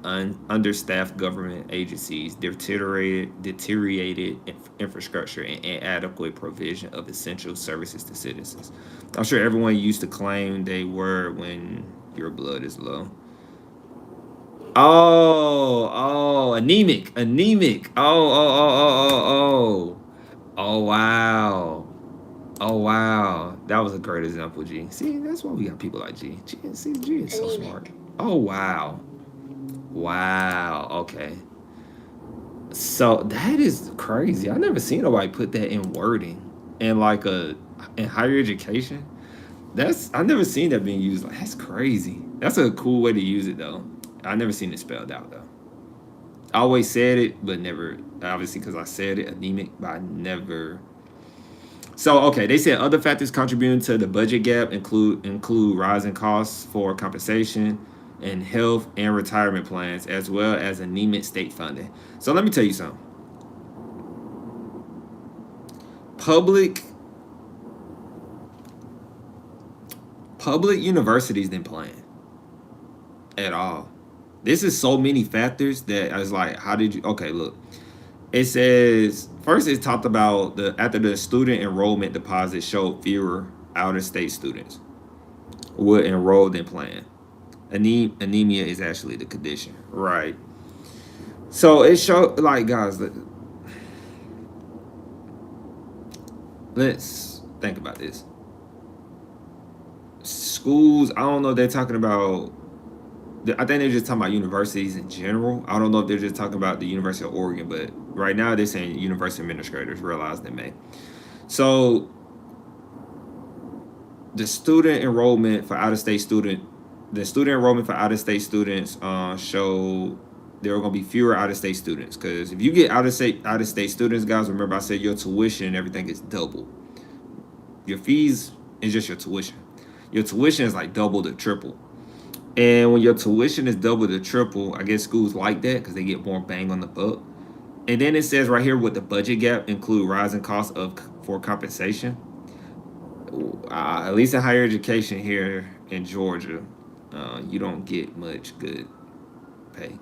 understaffed government agencies, deteriorated infrastructure, and inadequate provision of essential services to citizens. I'm sure everyone used to claim they were when your blood is low. Anemic. Oh, wow. Oh, wow. That was a great example, G. See, that's why we got people like G. G is so smart. Oh, wow. Wow. Okay. So that is crazy. I never seen nobody put that in wording in in higher education. I never seen that being used. That's crazy. That's a cool way to use it, though. I never seen it spelled out, though. I always said it, but never, obviously, because I said it, anemic, but I never. So, okay, they said other factors contributing to the budget gap include rising costs for compensation and health and retirement plans, as well as anemic state funding. So let me tell you something. Public public universities didn't plan at all. This is so many factors that I was like, how did you? Okay, look. It says first it talked about the after the student enrollment deposit showed fewer out of state students would enroll than planned. Anemia is actually the condition, right? So it showed like guys, let's think about this. Schools, I don't know if they're talking about. I think they're just talking about universities in general. I don't know if they're just talking about the University of Oregon, but right now they're saying university administrators realized in May. So the student enrollment for out-of-state students showed there are going to be fewer out-of-state students, because if you get out-of-state students, guys, remember I said your tuition and everything is double. Your fees is just your tuition. Your tuition is like double to triple. And when your tuition is double to triple, I guess schools like that because they get more bang on the buck. And then it says right here with the budget gap include rising costs for compensation. At least in higher education here in Georgia, you don't get much good pay.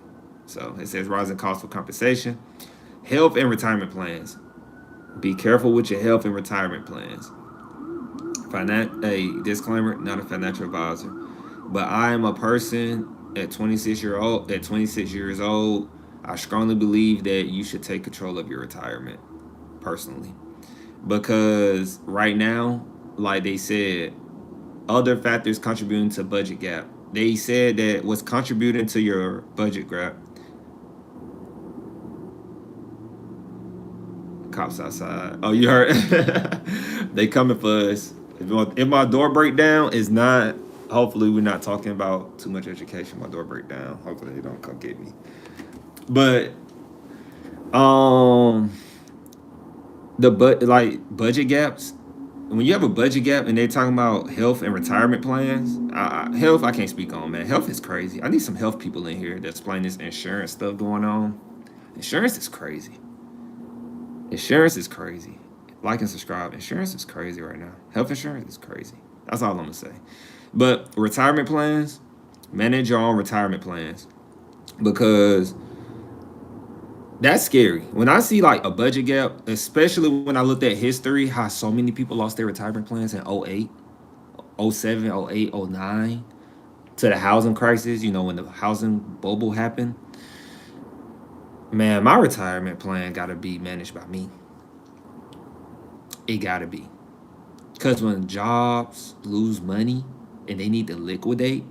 So it says rising costs for compensation, health and retirement plans. Be careful with your health and retirement plans. A disclaimer, not a financial advisor, but I am a person at 26 years old. I strongly believe that you should take control of your retirement personally, because right now, like they said, other factors contributing to budget gap. They said that what's contributing to your budget gap. Cops outside. Oh, you heard? They coming for us. If my door break down, it's not. Hopefully, we're not talking about too much education. My door break down. Hopefully, they don't come get me. But budget gaps. When you have a budget gap and they're talking about health and retirement plans, health I can't speak on, man. Health is crazy. I need some health people in here that's playing this insurance stuff going on. Insurance is crazy. Insurance is crazy. Like and subscribe. Insurance is crazy right now. Health insurance is crazy. That's all I'm gonna say. But retirement plans, manage your own retirement plans, because that's scary. When I see like a budget gap, especially when I looked at history, how so many people lost their retirement plans in 08, 07, 08, 09 to the housing crisis, when the housing bubble happened. Man, my retirement plan got to be managed by me. It got to be. Because when jobs lose money and they need to liquidate,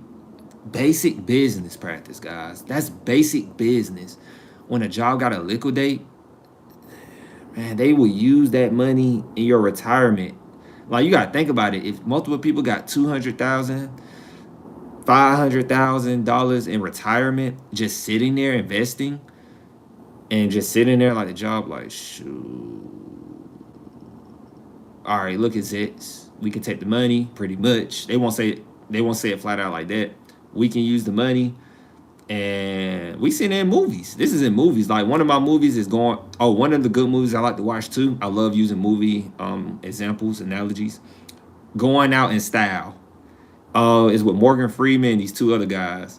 basic business practice, guys. That's basic business. When a job got to liquidate, man, they will use that money in your retirement. Like, you got to think about it. If multiple people got $200,000, $500,000 in retirement, just sitting there investing, and just sitting there like the job, like, shoot. All right, look at this. We can take the money, pretty much. They won't say it flat out like that. We can use the money. And we seen it in movies. This is in movies. Like, one of my movies is one of the good movies I like to watch too. I love using movie examples, analogies. Going Out in Style. Is with Morgan Freeman and these two other guys.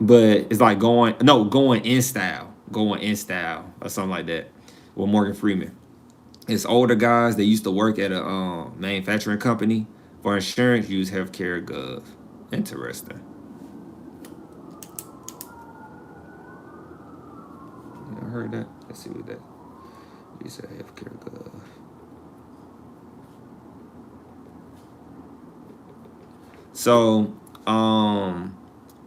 But it's like Going in Style. Going in Style or something like that with Morgan Freeman. It's older guys. They used to work at a manufacturing company. For insurance, use healthcare gov. Interesting. I heard that. Let's see what that. You said healthcare gov. So,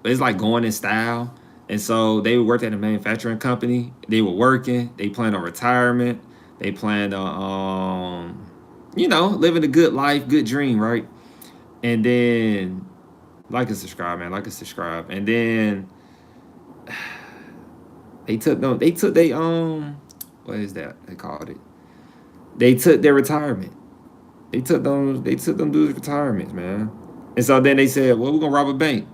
it's like Going in Style. And so they worked at a manufacturing company. They were working. They planned on retirement. They planned on, living a good life, good dream, right? And then, like and subscribe, man. Like and subscribe. And then they took what is that they called it? They took their retirement. They took them dudes' retirements, man. And so then they said, well, we're gonna rob a bank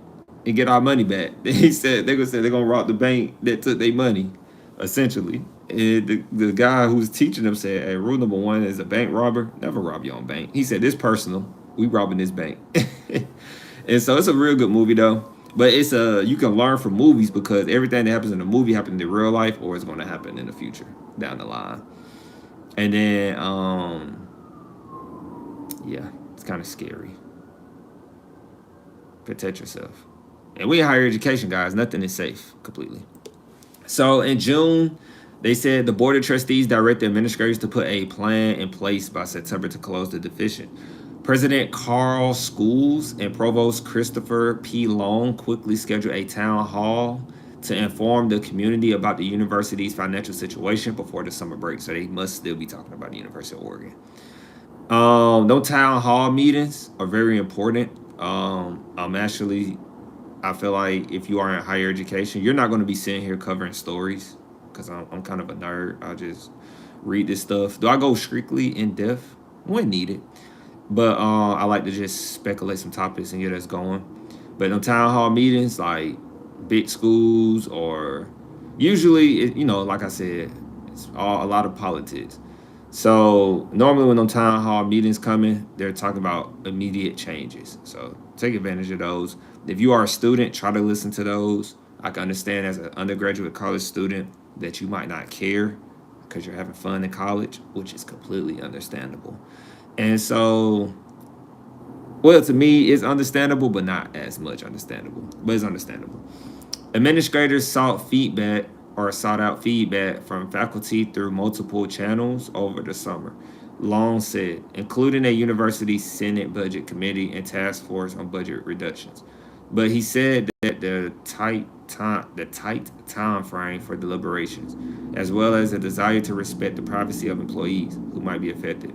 and get our money back. They said they're gonna rob the bank that took their money, essentially. And the guy who's teaching them said, hey, rule number one is a bank robber, never rob your own bank. He said, this personal. We robbing this bank. And so it's a real good movie though. But it's you can learn from movies because everything that happens in the movie happened in real life or it's going to happen in the future down the line. And then yeah, it's kind of scary. Protect yourself. And we in higher education, guys. Nothing is safe completely. So in June, they said the Board of Trustees directed administrators to put a plan in place by September to close the deficit. President Carl Schools and Provost Christopher P. Long quickly scheduled a town hall to inform the community about the university's financial situation before the summer break. So they must still be talking about the University of Oregon. Those town hall meetings are very important. I feel like if you are in higher education, you're not going to be sitting here covering stories because I'm kind of a nerd. I just read this stuff. Do I go strictly in depth when needed? But I like to just speculate some topics and get us going. But in town hall meetings, like big schools or usually, like I said, it's a lot of politics. So normally when them town hall meetings coming, they're talking about immediate changes. So take advantage of those. If you are a student, try to listen to those. I can understand as an undergraduate college student that you might not care because you're having fun in college, which is completely understandable. And so, well, to me, it's understandable, but not as much understandable. But it's understandable. Administrators sought out feedback from faculty through multiple channels over the summer. Long said, including a university Senate budget committee and task force on budget reductions. But he said that the tight time frame for deliberations, as well as a desire to respect the privacy of employees who might be affected,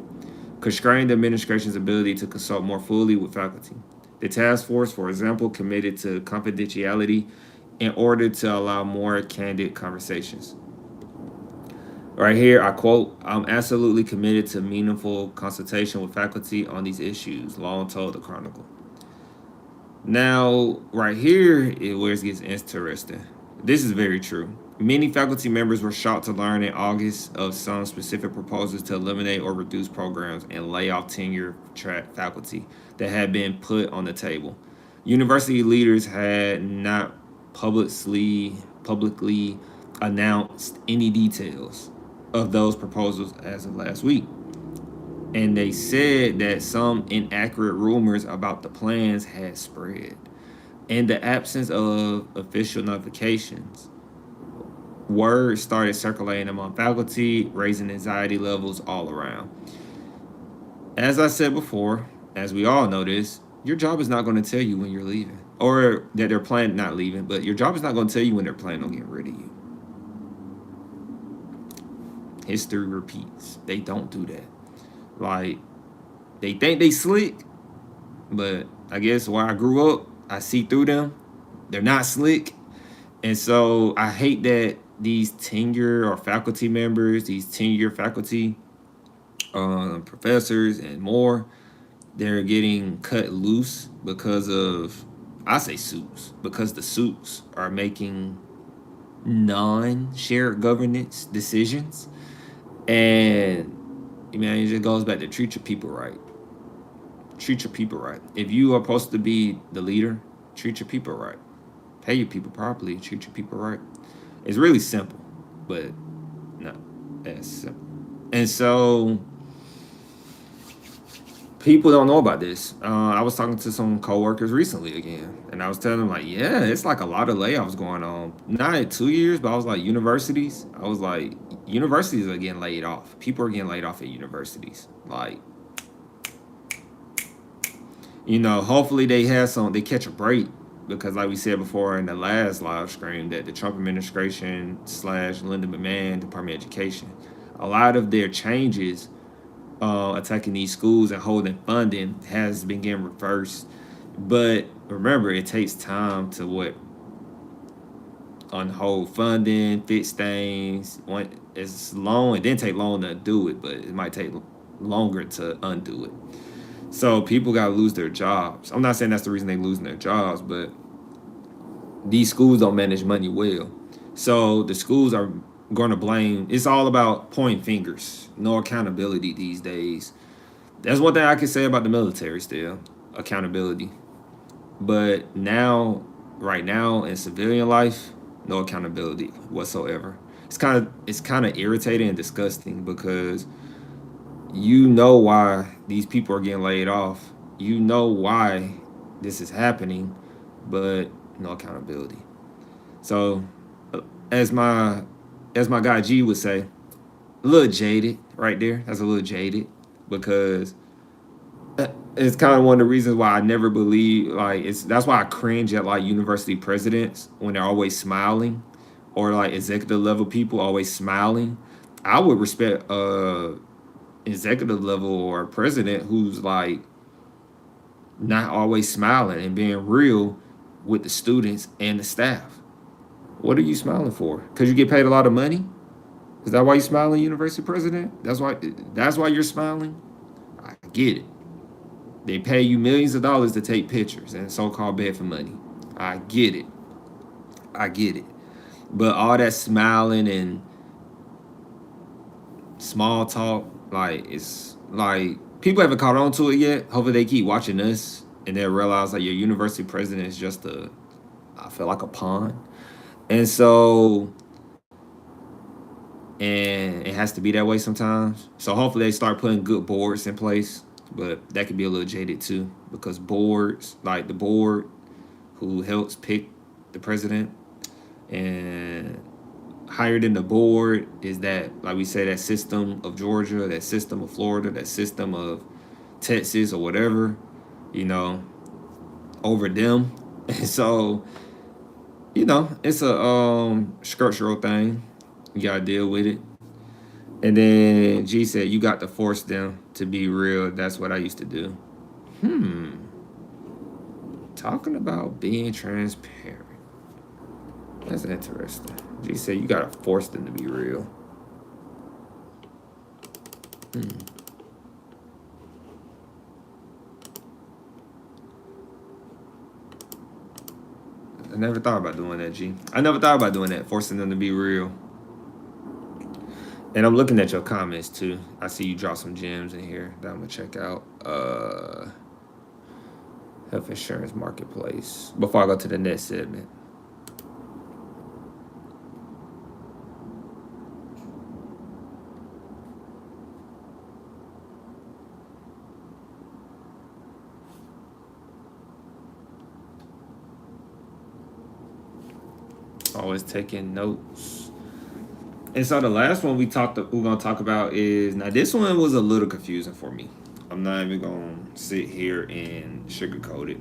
constrained the administration's ability to consult more fully with faculty. The task force, for example, committed to confidentiality in order to allow more candid conversations. Right here, I quote, I'm absolutely committed to meaningful consultation with faculty on these issues, Long told the Chronicle. Now, right here is where it gets interesting. This is very true. Many faculty members were shocked to learn in August of some specific proposals to eliminate or reduce programs and lay off tenure track faculty that had been put on the table. University leaders had not publicly announced any details of those proposals as of last week. And they said that some inaccurate rumors about the plans had spread. In the absence of official notifications, word started circulating among faculty, raising anxiety levels all around. As I said before, as we all know this, your job is not going to tell you when you're leaving. Or that they're planning not leaving, but your job is not going to tell you when they're planning on getting rid of you. History repeats. They don't do that. Like, they think they slick, but I guess where I grew up, I see through them. They're not slick. And so I hate that these tenure or faculty members, these tenure faculty, professors and more, they're getting cut loose because of, I say suits, because the suits are making non-shared governance decisions. And it just goes back to treat your people right. Treat your people right. If you are supposed to be the leader, treat your people right. Pay your people properly, treat your people right. It's really simple, but not as simple. And so people don't know about this. I was talking to some coworkers recently again, and I was telling them, like, yeah, it's like a lot of layoffs going on. Not in 2 years, but I was like, universities. I was like, universities are getting laid off. People are getting laid off at universities. Like, hopefully they catch a break, because like we said before in the last live stream, that the Trump administration / Linda McMahon, Department of Education, a lot of their changes attacking these schools and holding funding has been getting reversed. But remember, it takes time to unhold funding, fix things. It's long. It didn't take long to do it, but it might take longer to undo it. So people got to lose their jobs. I'm not saying that's the reason they're losing their jobs, but these schools don't manage money well. So the schools are going to blame. It's all about pointing fingers. No accountability these days. That's one thing I can say about the military still, accountability. But now, right now in civilian life, no accountability whatsoever. It's kind of irritating and disgusting because you know why these people are getting laid off. You know why this is happening, but no accountability. So, uh, as my guy G would say, a little jaded right there. That's a little jaded because it's kind of one of the reasons why I never believe like it's that's why I cringe at like university presidents when they're always smiling or like executive level people always smiling. I would respect executive level or president who's like not always smiling and being real with the students and the staff. What are you smiling for? Because you get paid a lot of money? Is that why you smiling, university president? That's why you're smiling? I get it. They pay you millions of dollars to take pictures and so-called beg for money. I get it. I get it. But all that smiling and small talk, like it's like people haven't caught on to it yet. Hopefully they keep watching us and they'll realize like your university president is just I feel like a pawn. And so and it has to be that way sometimes. So hopefully they start putting good boards in place, but that could be a little jaded too because boards, like the board who helps pick the president and higher than the board is that, like we say, that system of Georgia, that system of Florida, that system of Texas or whatever, you know, over them. And so, it's a structural thing. You gotta deal with it. And then G said, you got to force them to be real. That's what I used to do. Hmm. Talking about being transparent. That's interesting. G said, you got to force them to be real. Hmm. I never thought about doing that, G. I never thought about doing that, forcing them to be real. And I'm looking at your comments too. I see you drop some gems in here that I'm gonna check out. Health insurance marketplace. Before I go to the next segment. Always taking notes. And so the last one we're gonna talk about is now this one was a little confusing for me. I'm not even gonna sit here and sugarcoat it.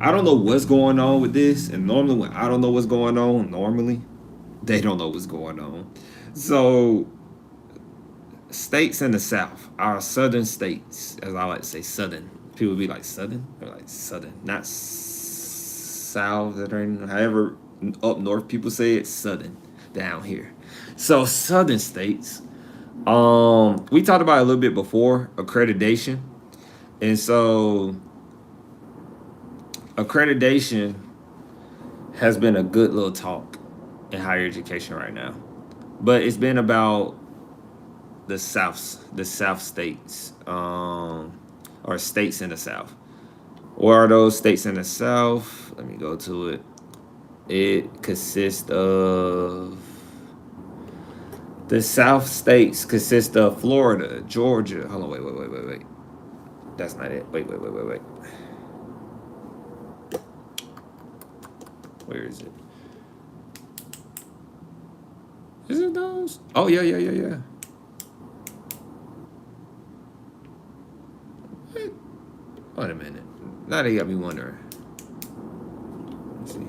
I don't know what's going on with this, and normally when I don't know what's going on, normally they don't know what's going on. So states in the South, our southern states, as I like to say, southern. People be like southern, they're like southern, not southern. However, up north people say it, southern down here. So southern states, we talked about it a little bit before accreditation, and so accreditation has been a good little talk in higher education right now, but it's been about the South states, or states in the South. What are those states in the South? Let me go to it. It consists of the South states consist of Florida, Georgia. Hold on, wait. That's not it. Wait. Where is it? Is it those? Oh yeah. Wait, wait a minute. Now they got me wondering. Let's see.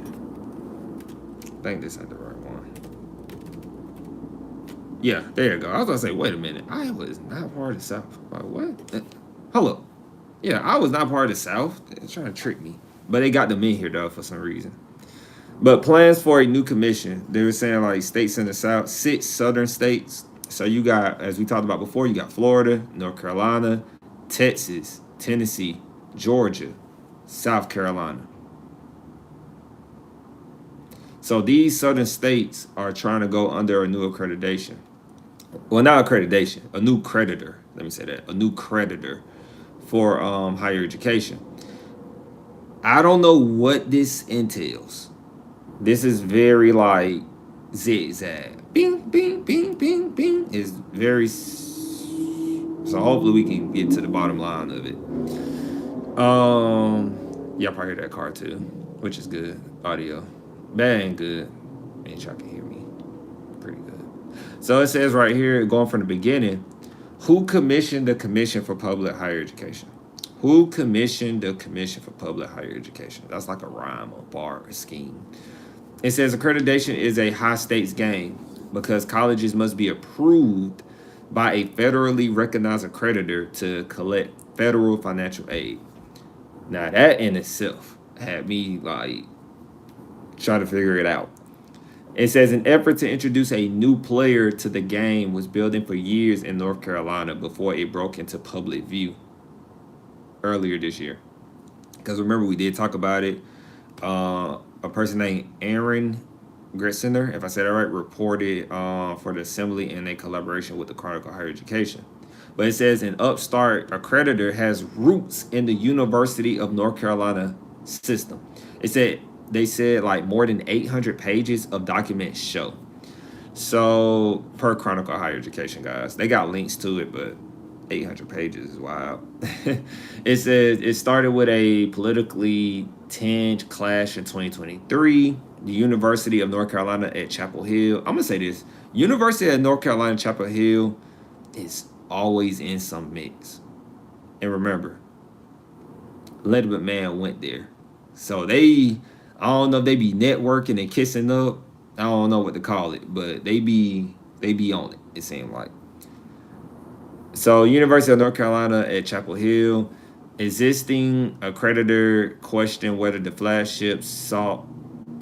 I think this ain't the right one. Yeah, there you go. I was gonna say, wait a minute. I was not part of the South. Like, what? Hold up. Yeah, I was not part of the South. They're trying to trick me. But they got them in here though for some reason. But plans for a new commission. They were saying like states in the South, 6 southern states. So you got, as we talked about before, you got Florida, North Carolina, Texas, Tennessee, Georgia, South Carolina. So these southern states are trying to go under a new accreditation. Well, not accreditation, a new creditor. Let me say that, a new creditor. for higher education. I don't know what this entails. This is very like zigzag. Bing, bing, bing, bing, bing. It's very. So hopefully we can get to the bottom line of it. Y'all probably hear that car too, which is good audio. Bad ain't good. And y'all can hear me pretty good. So it says right here, going from the beginning, who commissioned the Commission for Public Higher Education? Who commissioned the Commission for Public Higher Education? That's like a rhyme, a bar, a scheme. It says accreditation is a high stakes game because colleges must be approved by a federally recognized accreditor to collect federal financial aid. Now that in itself had me like trying to figure it out. It says an effort to introduce a new player to the game was building for years in North Carolina before it broke into public view earlier this year. Because remember, we did talk about it. A person named Aaron Gretzener, if I said that right, reported for the Assembly in a collaboration with the Chronicle Higher Education. But it says an upstart accreditor has roots in the University of North Carolina system. They said like more than 800 pages of documents show. So per Chronicle Higher Education, guys, they got links to it, but 800 pages is wild. It says it started with a politically tinged clash in 2023. The University of North Carolina at Chapel Hill. I'm gonna say this: University of North Carolina Chapel Hill is always in some mix. And remember, Letty McMahon went there, so I don't know if they be networking and kissing up. I don't know what to call it, but they be on it. It seemed like. So, University of North Carolina at Chapel Hill, existing accreditor questioned whether the flagship sought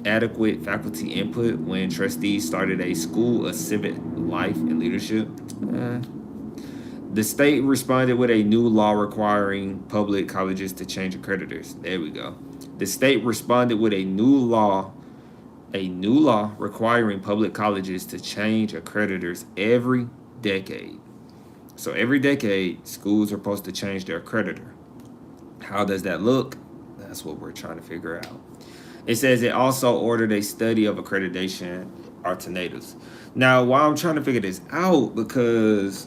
adequate faculty input when trustees started a school of civic life and leadership. The state responded with a new law requiring public colleges to change accreditors. There we go. The state responded with a new law requiring public colleges to change accreditors every decade. So every decade, schools are supposed to change their accreditor. How does that look? That's what we're trying to figure out. It says it also ordered a study of accreditation alternatives. Now, while I'm trying to figure this out, because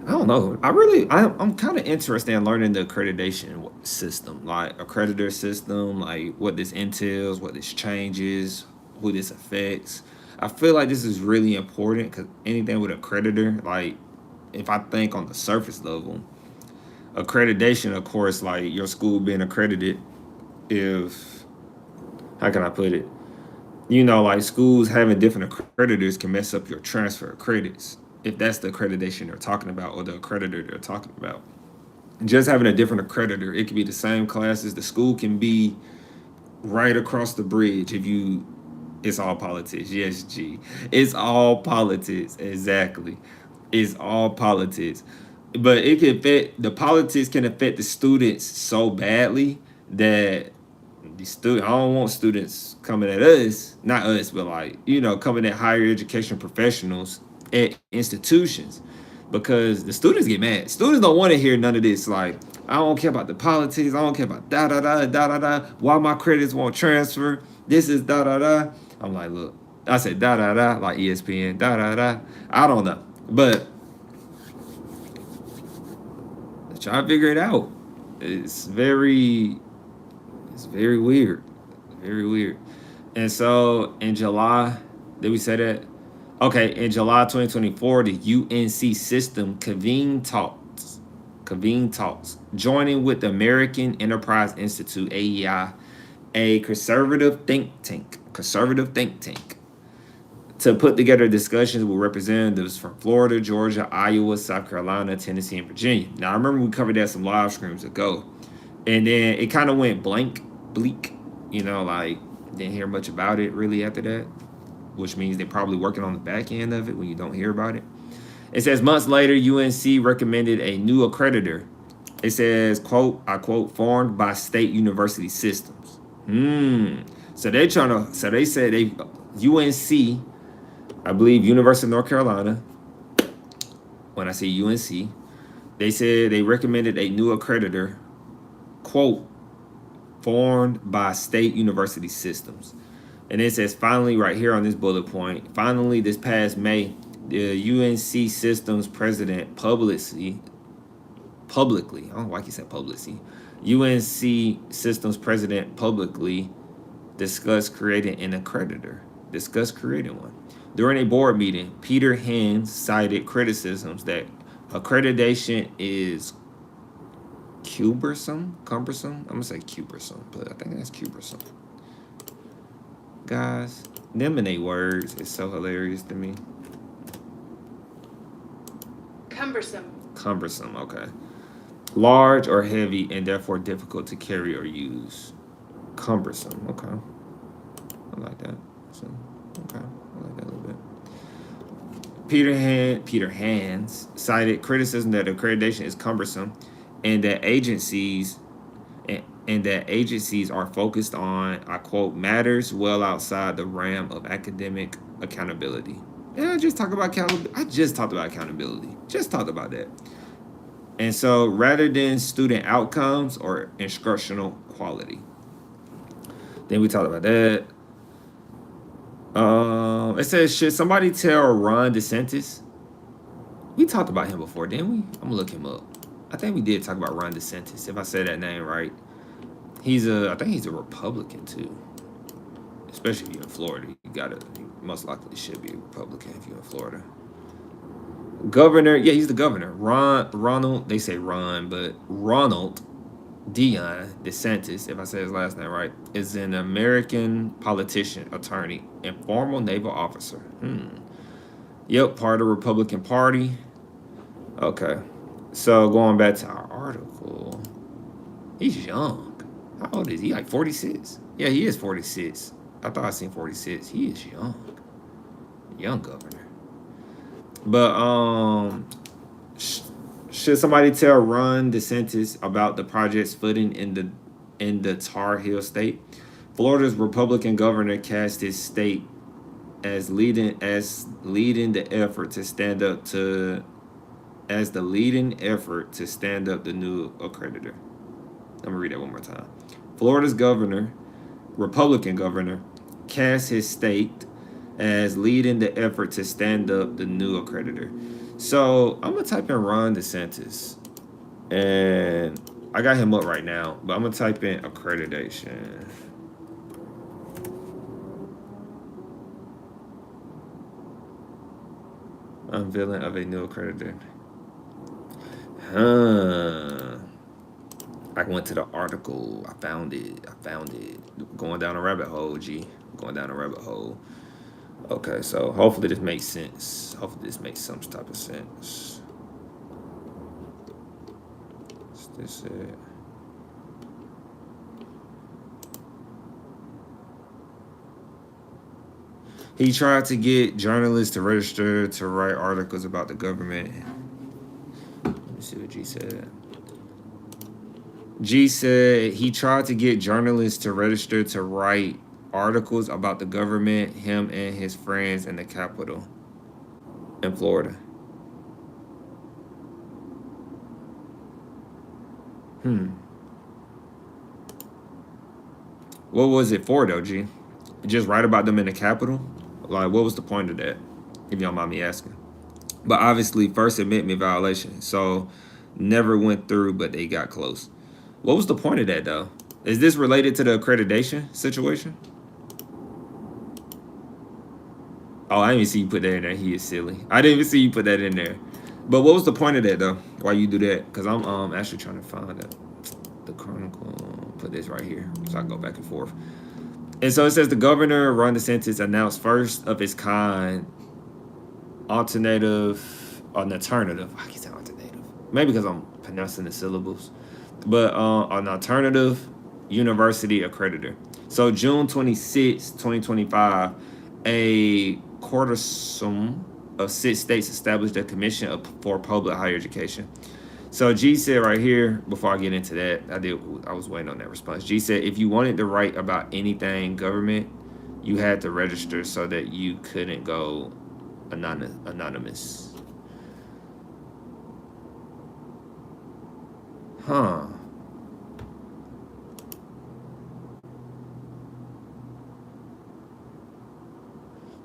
I don't know, I'm kind of interested in learning the accreditation system, like accreditor system, like what this entails, what this changes, who this affects. I feel like this is really important because anything with accreditor, like if I think on the surface level, accreditation, of course, like your school being accredited, if, how can I put it? Like schools having different accreditors can mess up your transfer of credits if that's the accreditation they're talking about or the accreditor they're talking about. Just having a different accreditor, it can be the same classes. The school can be right across the bridge it's all politics. Yes, G. It's all politics. Exactly. It's all politics. But the politics can affect the students so badly that I don't want students coming at us, not us, but like, coming at higher education professionals at institutions, because the students get mad. Students don't want to hear none of this. Like, I don't care about the politics. I don't care about da da da da da da. Why my credits won't transfer? This is da da da. I'm like, look, I said da da da, like ESPN, da da da. I don't know, but try to figure it out. It's very weird, very weird. And so in July, did we say that? Okay, in July 2024, the UNC system convened talks, joining with the American Enterprise Institute (AEI), a conservative think tank, to put together discussions with representatives from Florida, Georgia, Iowa, South Carolina, Tennessee, and Virginia. Now, I remember we covered that some live streams ago, and then it kind of went bleak, like didn't hear much about it really after that, which means they're probably working on the back end of it when you don't hear about it. It says months later, UNC recommended a new accreditor. It says, quote, I quote, formed by state university systems. So they said UNC, I believe University of North Carolina, when I say UNC, They said they recommended a new accreditor, quote, formed by state university systems. And it says, finally, right here on this bullet point, finally, this past May, the UNC systems president publicly, I don't like you said publicly, UNC systems president publicly discussed creating an accreditor, discussed creating one. During a board meeting, Peter Hand cited criticisms that accreditation is cumbersome. I'm gonna say cumbersome, but I think that's cumbersome. Guys, them and they words is so hilarious to me. Cumbersome, okay. Large or heavy and therefore difficult to carry or use. Cumbersome, okay. I like that. So, okay, I like that a little bit. Peter Hands cited criticism that accreditation is cumbersome and that agencies are focused on, I quote, matters well outside the realm of academic accountability. And I just talked about accountability. Just talked about that. And so rather than student outcomes or instructional quality. Then we talked about that. It says, should somebody tell Ron DeSantis? We talked about him before, didn't we? I'm gonna look him up. I think we did talk about Ron DeSantis, if I said that name right. I think he's a Republican too. Especially if you're in Florida. You most likely should be a Republican if you're in Florida. Governor, yeah, he's the governor. Ronald, they say Ron, but Ronald Dion DeSantis, if I say his last name right, is an American politician, attorney, and former naval officer. Yep, part of the Republican Party. Okay. So going back to our article, he's young. How old is he? Like 46? Yeah, he is 46. I thought I seen 46. He is young. Young governor. But should somebody tell Ron DeSantis about the project's footing in the Tar Heel state? Florida's Republican governor cast his state as leading the effort to stand up the new accreditor. I'm gonna read that one more time. Florida's Republican governor, cast his state as leading the effort to stand up the new accreditor. So I'm gonna type in Ron DeSantis, and I got him up right now, but I'm gonna type in accreditation. Unveiling of a new accreditor. I went to the article. I found it. Going down a rabbit hole, G. Going down a rabbit hole. Okay, so hopefully this makes sense. Hopefully this makes some type of sense. What's this it? He tried to get journalists to register to write articles about the government. Let me see what G said. G said he tried to get journalists to register to write articles about the government, him and his friends in the Capitol in Florida. What was it for though, G? Just write about them in the Capitol? Like, what was the point of that? If y'all mind me asking. But obviously, First Amendment violation. So, never went through, but they got close. What was the point of that, though? Is this related to the accreditation situation? Oh, I didn't even see you put that in there. He is silly. I didn't even see you put that in there. But what was the point of that, though? Why you do that? Because I'm actually trying to find the Chronicle. Put this right here so I can go back and forth. And so it says the governor, Ron DeSantis, announced first of its kind alternative. I can say alternative. Maybe because I'm pronouncing the syllables. But an alternative university accreditor. So June 26, 2025, a consortium of 6 states established a commission for public higher education. So G said right here, before I get into that, I was waiting on that response. G said, if you wanted to write about anything government, you had to register so that you couldn't go anonymous. Huh.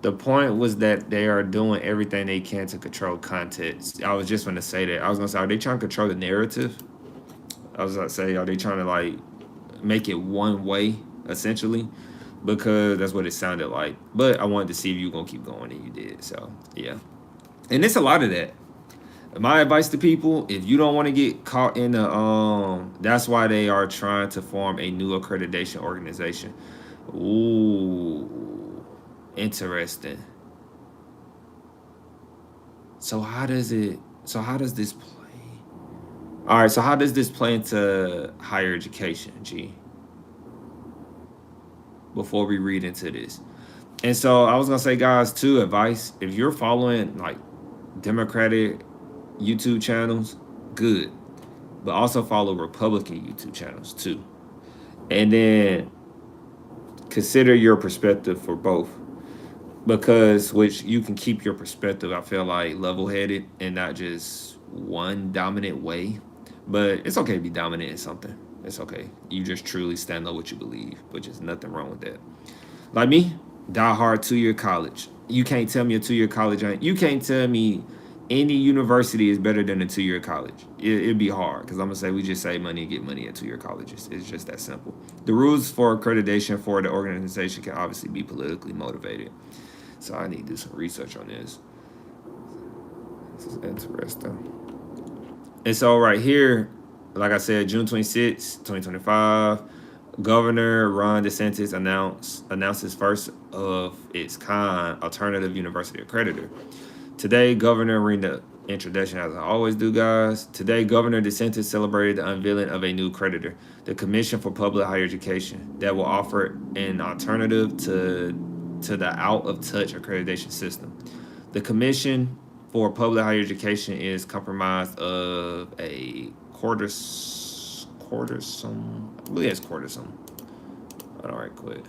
The point was that they are doing everything they can to control context. I was just going to say that. I was going to say, are they trying to control the narrative? I was going to say, are they trying to like make it one way, essentially? Because that's what it sounded like. But I wanted to see if you were going to keep going, and you did. So, yeah. And it's a lot of that. My advice to people, if you don't want to get caught in the that's why they are trying to form a new accreditation organization. Ooh, interesting. So how does it so how does this play? All right, so how does this play into higher education, G? Before we read into this. And so I was gonna say, guys, too, advice. If you're following like Democratic YouTube channels, good. But also follow Republican YouTube channels too. And then consider your perspective for both. Because which you can keep your perspective, I feel like level headed and not just one dominant way. But it's okay to be dominant in something. It's okay. You just truly stand on what you believe, but just nothing wrong with that. Like me, die hard 2 year college. You can't tell me a 2 year college ain't. You can't tell me any university is better than a 2 year college. It'd be hard because I'm gonna say we just save money and get money at 2 year colleges. It's just that simple. The rules for accreditation for the organization can obviously be politically motivated. So I need to do some research on this. This is interesting. And so right here, like I said, June 26, 2025, Governor Ron DeSantis announces first of its kind alternative university accreditor. Today, Governor, reading the introduction as I always do, guys. Today, Governor DeSantis celebrated the unveiling of a new accreditor, the Commission for Public Higher Education, that will offer an alternative to the out-of-touch accreditation system. The Commission for Public Higher Education is comprised of a quartersome, I believe it's quartersome. All right, quick.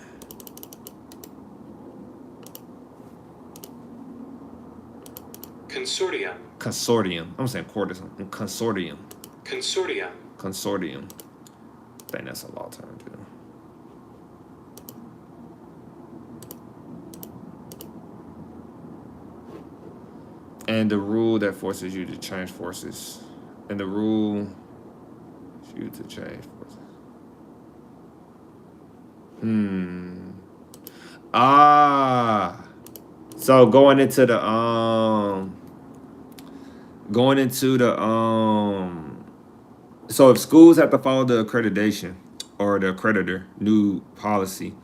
Consortium. Consortium. I'm saying quartersome. Consortium. Consortium. Consortium. I think that's a law term too. And the rule that forces you to change forces. And the rule you to change forces. So going into the so if schools have to follow the accreditation or the accreditor new policy,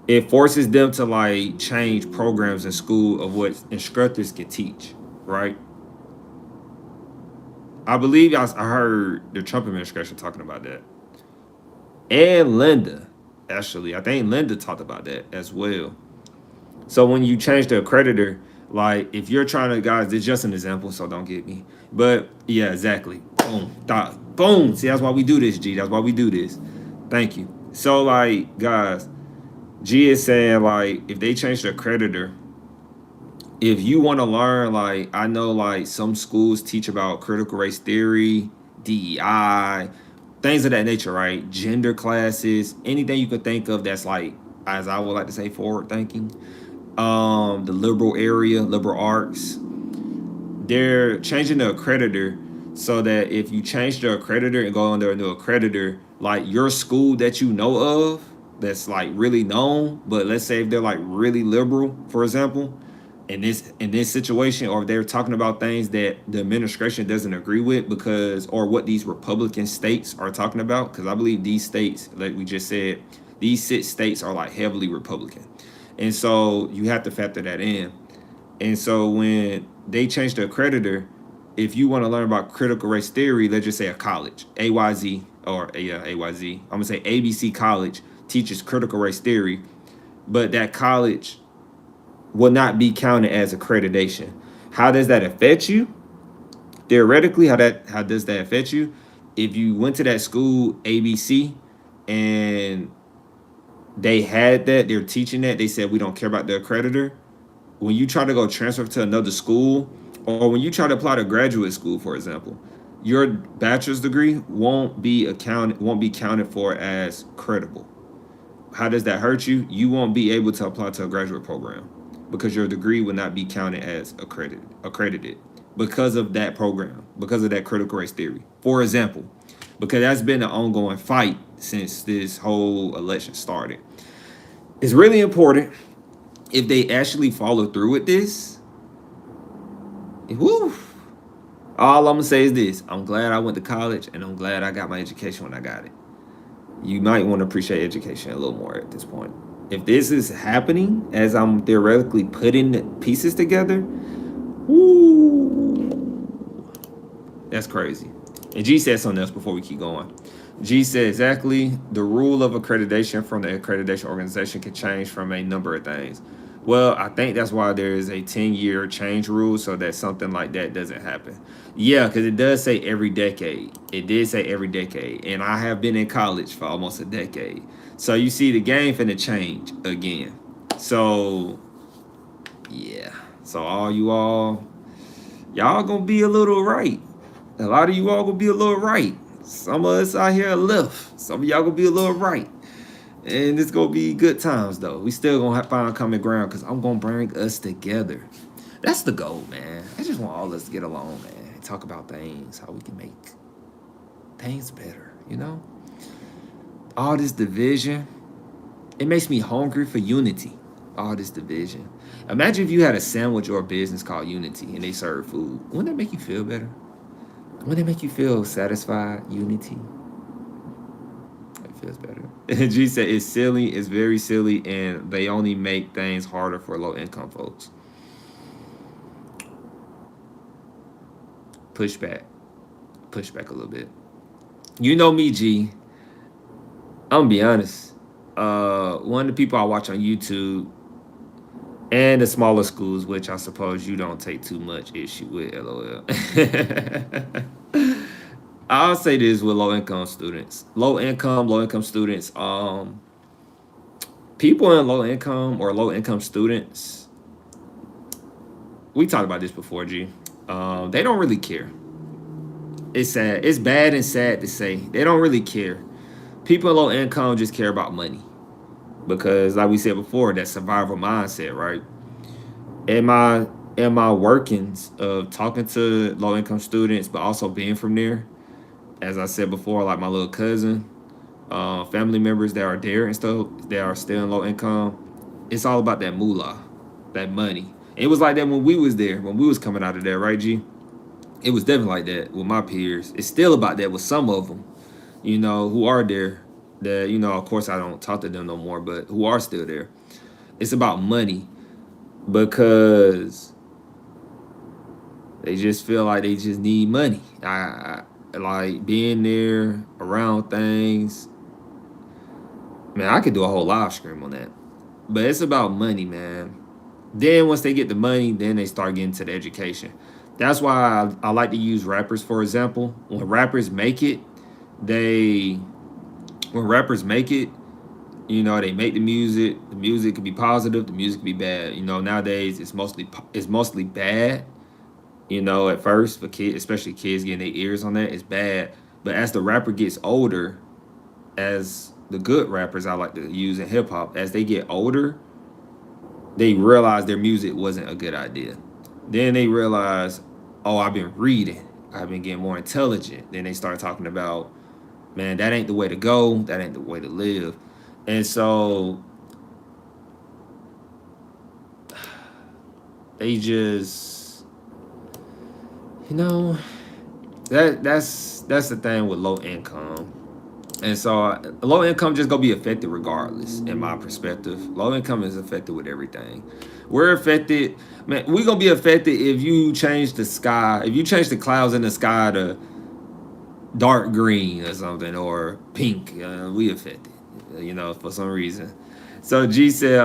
it forces them to like change programs in school of what instructors can teach, right? I believe I heard the Trump administration talking about that. And Linda, actually. I think Linda talked about that as well. So when you change the accreditor, like if you're trying to, guys, it's just an example, so don't get me. But yeah, exactly. Boom. Boom. See, that's why we do this, G. That's why we do this. Thank you. So like, guys, G is saying like if they change the accreditor, if you want to learn, like I know like some schools teach about critical race theory, DEI, things of that nature, right? Gender classes, anything you could think of that's like, as I would like to say, forward thinking. The liberal area, liberal arts, they're changing the accreditor so that if you change the accreditor and go under a new accreditor, like your school that you know of that's like really known, but let's say if they're like really liberal, for example, in this situation, or if they're talking about things that the administration doesn't agree with because or what these Republican states are talking about, because I believe these states, like we just said, these 6 states are like heavily Republican. And so you have to factor that in. And so when they change the accreditor, if you want to learn about critical race theory, let's just say a college, AYZ, or AYZ, I'm gonna say ABC College teaches critical race theory, but that college will not be counted as accreditation. How does that affect you? Theoretically, how does that affect you? If you went to that school ABC and they had that, they're teaching that, they said we don't care about the accreditor. When you try to go transfer to another school, or when you try to apply to graduate school, for example, your bachelor's degree won't be counted for as credible. How does that hurt you? You won't be able to apply to a graduate program because your degree will not be counted as accredited because of that program, because of that critical race theory. For example, because that's been an ongoing fight since this whole election started. It's really important if they actually follow through with this. Woo, all I'm gonna say is this: I'm glad I went to college, and I'm glad I got my education when I got it. You might want to appreciate education a little more at this point. If this is happening as I'm theoretically putting the pieces together, woo, that's crazy. And G said something else before we keep going. G said exactly the rule of accreditation from the accreditation organization can change from a number of things. Well, I think that's why there is a 10-year change rule so that something like that doesn't happen. Yeah, because it does say every decade. It did say every decade. And I have been in college for almost a decade. So you see the game finna change again. So, yeah. So y'all gonna be a little right. A lot of you all gonna be a little right. Some of us out here are left. Some of y'all gonna be a little right. And it's gonna be good times though. We still gonna have find common ground because I'm gonna bring us together. That's the goal, man. I just want all of us to get along, man. Talk about things, how we can make things better, you know? All this division, it makes me hungry for unity. All this division. Imagine if you had a sandwich or a business called Unity and they serve food. Wouldn't that make you feel better? Wouldn't it make you feel satisfied? Unity. It feels better. G said it's silly, it's very silly, and they only make things harder for low income folks. Push back a little bit. You know me, G. I'm gonna be honest. One of the people I watch on YouTube and the smaller schools, which I suppose you don't take too much issue with, LOL. I'll say this with low income students. Low income students, people in low income or low income students, we talked about this before, G. They don't really care. It's sad. It's bad and sad to say. They don't really care. People in low income just care about money. Because like we said before, that survival mindset, right? In my workings of talking to low income students, but also being from there, as I said before, like my little cousin, family members that are there and stuff, that are still in low income, it's all about that moolah, that money. It was like that when we was there, when we was coming out of there, right, G? It was definitely like that with my peers. It's still about that with some of them, who are there. That, of course, I don't talk to them no more, but who are still there. It's about money because they just feel like they just need money. I like being there around things. Man, I could do a whole live stream on that. But it's about money, man. Then once they get the money, then they start getting to the education. That's why I like to use rappers, for example. When rappers make it, they they make the music. The music could be positive, the music could be bad. Nowadays it's mostly bad. At first for kids, especially kids getting their ears on that, it's bad. But as the rapper gets older, as the good rappers I like to use in hip hop, as they get older, they realize their music wasn't a good idea. Then they realize, oh, I've been reading. I've been getting more intelligent. Then they start talking about, man, that ain't the way to go. That ain't the way to live. And so they just, that's the thing with low income. And so low income just gonna be affected regardless, in my perspective. Low income is affected with everything. We're affected, man. We're gonna be affected if you change the sky, if you change the clouds in the sky to dark green or something, or pink. We affected, for some reason. So G said,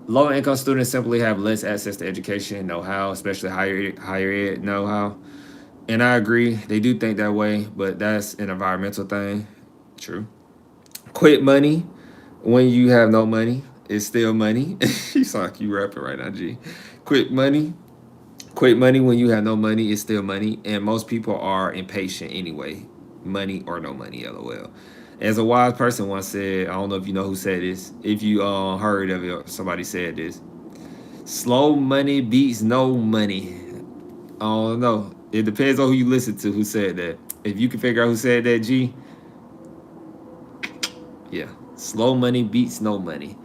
low income students simply have less access to education know-how, especially higher ed know-how. And I agree, they do think that way, but that's an environmental thing. True. Quit money when you have no money is still money. You sound like you rapping right now, G. Quit money. Quick money when you have no money is still money, and most people are impatient anyway. Money or no money, lol. As a wise person once said, I don't know if you know who said this. If you heard of it, somebody said this. Slow money beats no money. I don't know. It depends on who you listen to who said that. If you can figure out who said that, G, yeah. Slow money beats no money.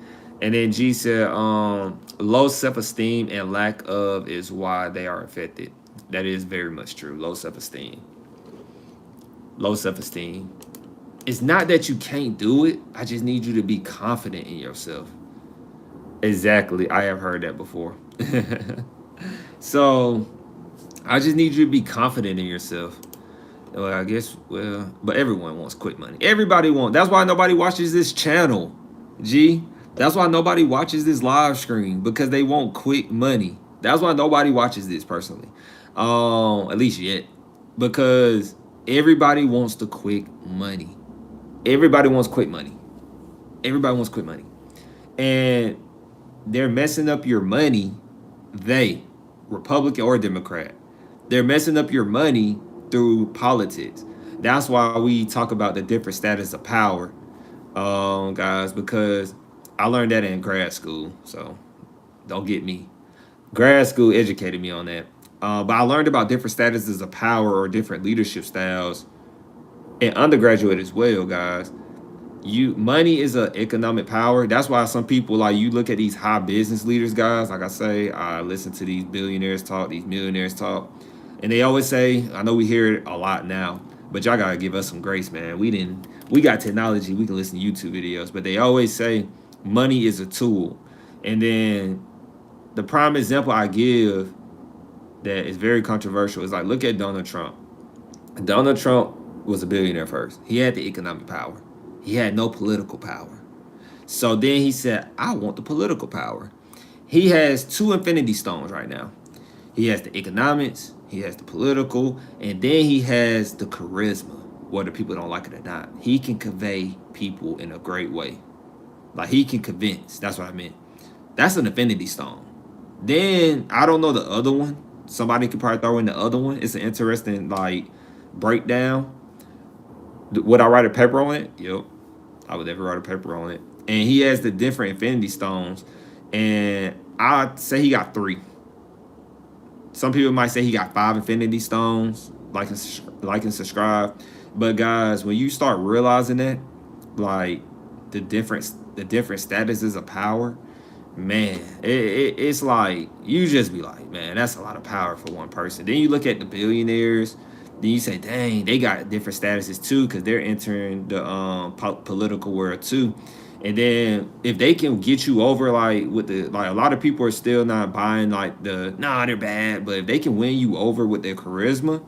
And then G said, low self-esteem and lack of is why they are affected. That is very much true. Low self-esteem. Low self-esteem. It's not that you can't do it. I just need you to be confident in yourself. Exactly. I have heard that before. So I just need you to be confident in yourself. Well, I guess, but everyone wants quick money. Everybody wants. That's why nobody watches this channel, G. That's why nobody watches this live stream, because they want quick money. That's why nobody watches this personally, at least yet, because everybody wants the quick money. Everybody wants quick money. Everybody wants quick money, and they're messing up your money. They, Republican or Democrat, they're messing up your money through politics. That's why we talk about the different status of power, guys, because I learned that in grad school. So don't get me. Grad school educated me on that. But I learned about different statuses of power or different leadership styles in undergraduate as well, guys. Money is an economic power. That's why some people, like, you look at these high business leaders, guys. Like I say, I listen to these billionaires talk, these millionaires talk, and they always say, I know we hear it a lot now, but y'all gotta give us some grace, man. We got technology, we can listen to YouTube videos, but they always say money is a tool. And then the prime example I give that is very controversial is, like, look at Donald Trump. Donald Trump was a billionaire first. He had the economic power. He had no political power. So then he said, I want the political power. He has two infinity stones right now. He has the economics, he has the political, and then he has the charisma, whether people don't like it or not. He can convey people in a great way. Like, he can convince. That's what I meant. That's an infinity stone. Then, I don't know the other one. Somebody could probably throw in the other one. It's an interesting, like, breakdown. Would I write a paper on it? Yep. I would never write a paper on it. And he has the different infinity stones. And I'd say he got 3. Some people might say he got 5 infinity stones. Like and subscribe. But guys, when you start realizing that, like, the different statuses of power, man, it's like, you just be like, man, that's a lot of power for one person. Then you look at the billionaires. Then you say, dang, they got different statuses too, because they're entering the political world too. And then if they can get you over, like, with the, like, a lot of people are still not buying, like, nah, they're bad, but if they can win you over with their charisma,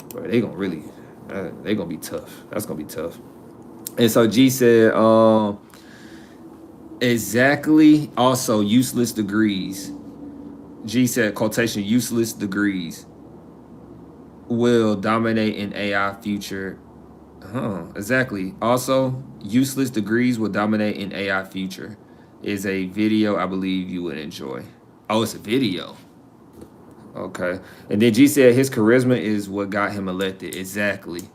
bro, they gonna be tough. That's gonna be tough. And so G said, exactly. Also, useless degrees. G said, quotation, useless degrees will dominate in AI future. Exactly. Also, useless degrees will dominate in AI future is a video I believe you would enjoy. Oh, it's a video. Okay. And then G said his charisma is what got him elected. Exactly.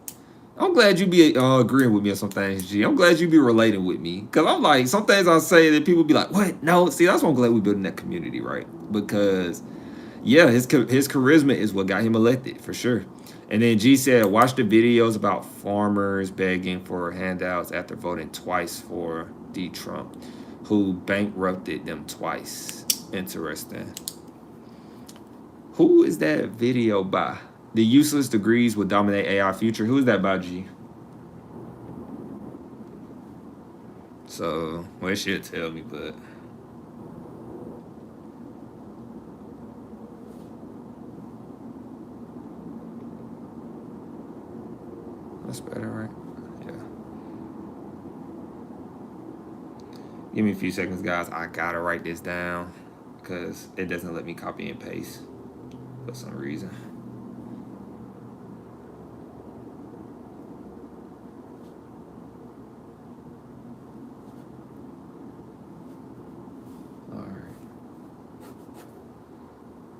I'm glad you be agreeing with me on some things, G. I'm glad you be relating with me. Because I'm like, some things I say that people be like, what? No, see, that's why I'm glad we building that community, right? Because, yeah, his charisma is what got him elected, for sure. And then G said, watch the videos about farmers begging for handouts after voting twice for D. Trump, who bankrupted them twice. Interesting. Who is that video by? The useless degrees will dominate AI future. Who is that by, G? So, well, it should tell me, but... that's better, right? Yeah. Give me a few seconds, guys. I gotta write this down because it doesn't let me copy and paste for some reason. All right.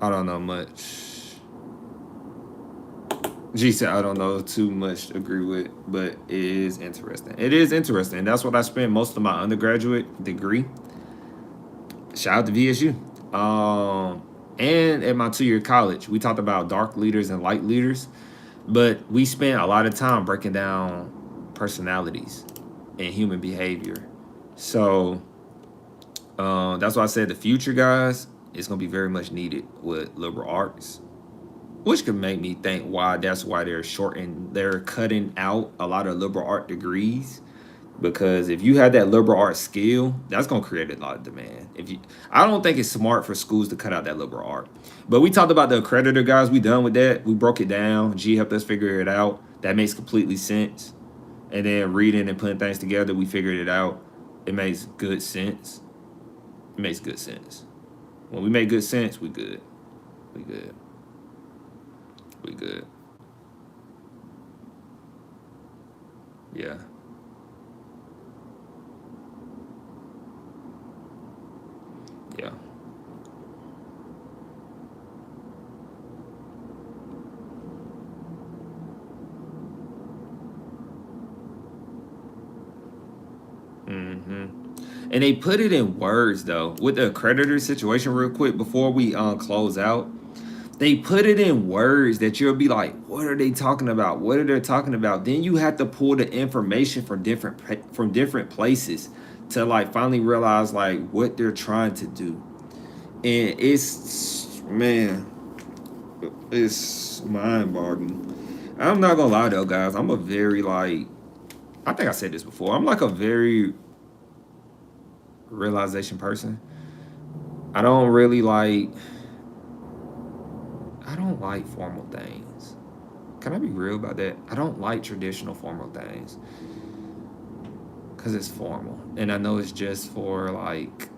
I don't know much. G said I don't know too much to agree with, but it is interesting. It is interesting. That's what I spent most of my undergraduate degree. Shout out to VSU. And at my 2-year college, we talked about dark leaders and light leaders, but we spent a lot of time breaking down personalities and human behavior. So that's why I said the future, guys, is gonna be very much needed with liberal arts, which could make me think why they're cutting out a lot of liberal art degrees. Because if you have that liberal arts skill, that's gonna create a lot of demand. I don't think it's smart for schools to cut out that liberal art. But we talked about the accreditor, guys. We done with that. We broke it down. G helped us figure it out. That makes completely sense. And then reading and putting things together, we figured it out. It makes good sense. It makes good sense. When we make good sense, we good. We good. We good. Yeah. Yeah. Mm-hmm. And they put it in words though. With the accreditor situation, real quick, before we close out, they put it in words that you'll be like, what are they talking about? What are they talking about? Then you have to pull the information from different places to like finally realize like what they're trying to do. And it's mind-boggling. I'm not gonna lie though, guys. I'm a very like, I think I said this before. I'm like a very realization person. I don't really like. I don't like formal things. Can I be real about that? I don't like traditional formal things because it's formal, and I know it's just for like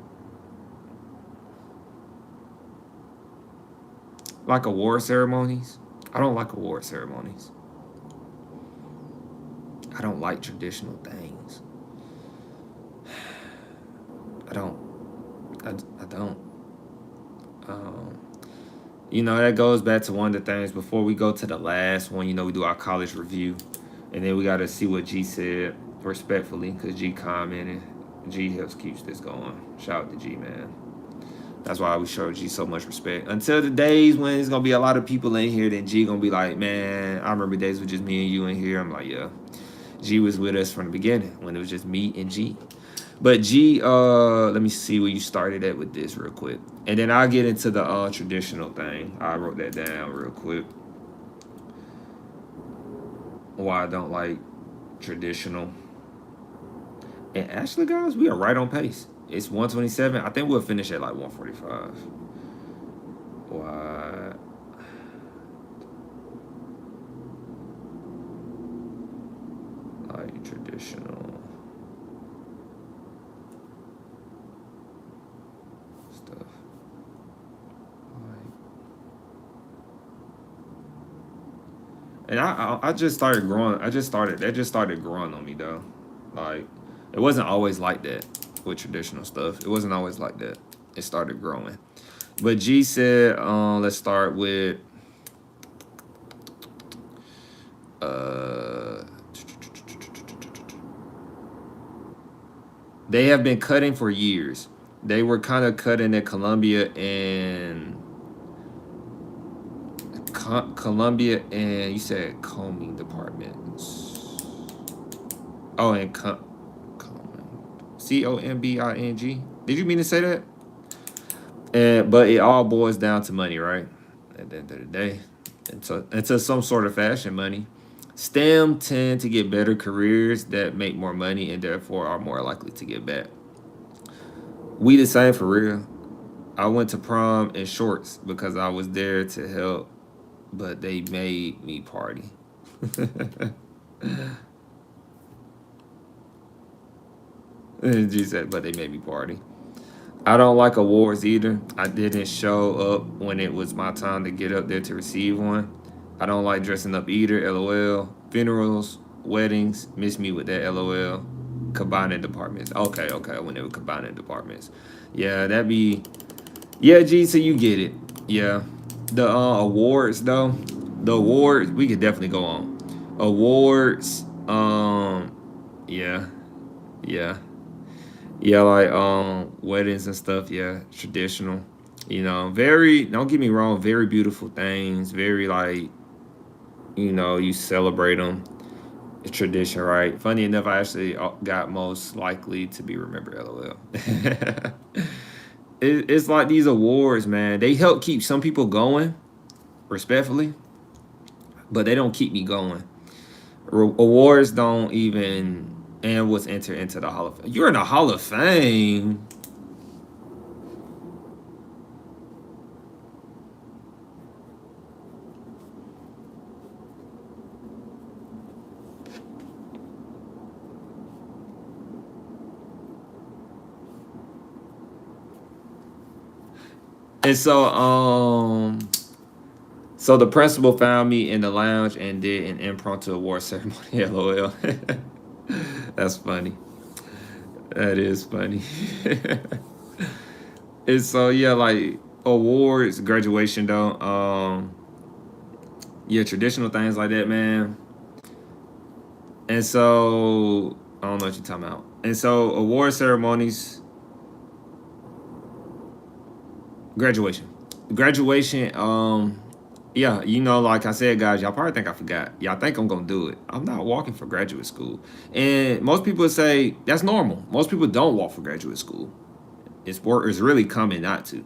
award ceremonies. I don't like award ceremonies. I don't like traditional things. I don't. I don't. Um, that goes back to one of the things before we go to the last one. We do our college review, and then we got to see what G said respectfully, because G commented. G helps keeps this going. Shout out to G, man. That's why we show G so much respect. Until the days when it's gonna be a lot of people in here, then G gonna be like, man, I remember days with just me and you in here. I'm like, yeah. G was with us from the beginning when it was just me and G. But G, let me see where you started at with this real quick. And then I'll get into the traditional thing. I wrote that down real quick. Why I don't like traditional. And actually, guys, we are right on pace. It's 127. I think we'll finish at like 145. Why? Like traditional stuff. And I just started growing. That just started growing on me though. Like it wasn't always like that with traditional stuff. It wasn't always like that. It started growing. But G said, let's start with they have been cutting for years. They were kind of cutting at Columbia and you said combing departments. Oh, and COMBING. Did you mean to say that? But it all boils down to money, right? At the end of the day, into some sort of fashion, money. STEM tend to get better careers that make more money and therefore are more likely to get back. We the same for real. I went to prom in shorts because I was there to help, but they made me party. G said, but they made me party. I don't like awards either. I didn't show up when it was my time to get up there to receive one. I don't like dressing up either, LOL. Funerals, weddings, miss me with that, LOL. Combining departments. Okay, when they were combining departments. Yeah, G, so you get it. Yeah, The awards though, the awards we could definitely go on. Awards, yeah, yeah, yeah, like weddings and stuff. Yeah, traditional. Very. Don't get me wrong. Very beautiful things. Very like you celebrate them. It's tradition, right? Funny enough, I actually got most likely to be remembered. LOL. It's like these awards, man. They help keep some people going, respectfully, but they don't keep me going. Awards don't even and what's entered into the Hall of Fame. You're in the Hall of Fame. And so the principal found me in the lounge and did an impromptu award ceremony. LOL. That's funny. That is funny. And so yeah, like awards, graduation though. Yeah, traditional things like that, man. And so I don't know what you're talking about. And so award ceremonies, graduation. Graduation, yeah, like I said, guys, y'all probably think I forgot. Y'all think I'm gonna do it. I'm not walking for graduate school. And most people say that's normal. Most people don't walk for graduate school. It's really common not to.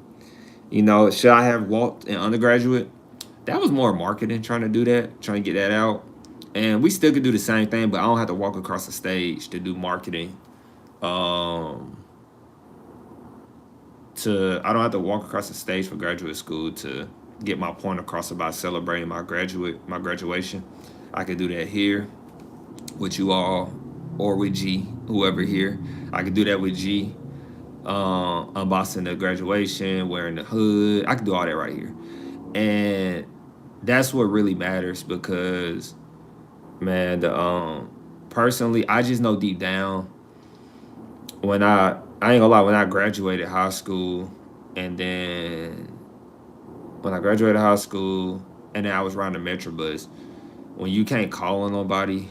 Should I have walked in undergraduate? That was more marketing, trying to do that, trying to get that out. And we still could do the same thing, but I don't have to walk across the stage to do marketing. Um, I don't have to walk across the stage for graduate school to get my point across about celebrating my graduation. I could do that here with you all or with G, whoever here. I could do that with G, unboxing the graduation, wearing the hood. I could do all that right here. And that's what really matters because, man, the personally, I just know deep down when I ain't gonna lie, when I graduated high school and then when I graduated high school and then I was riding the Metro bus, when you can't call on nobody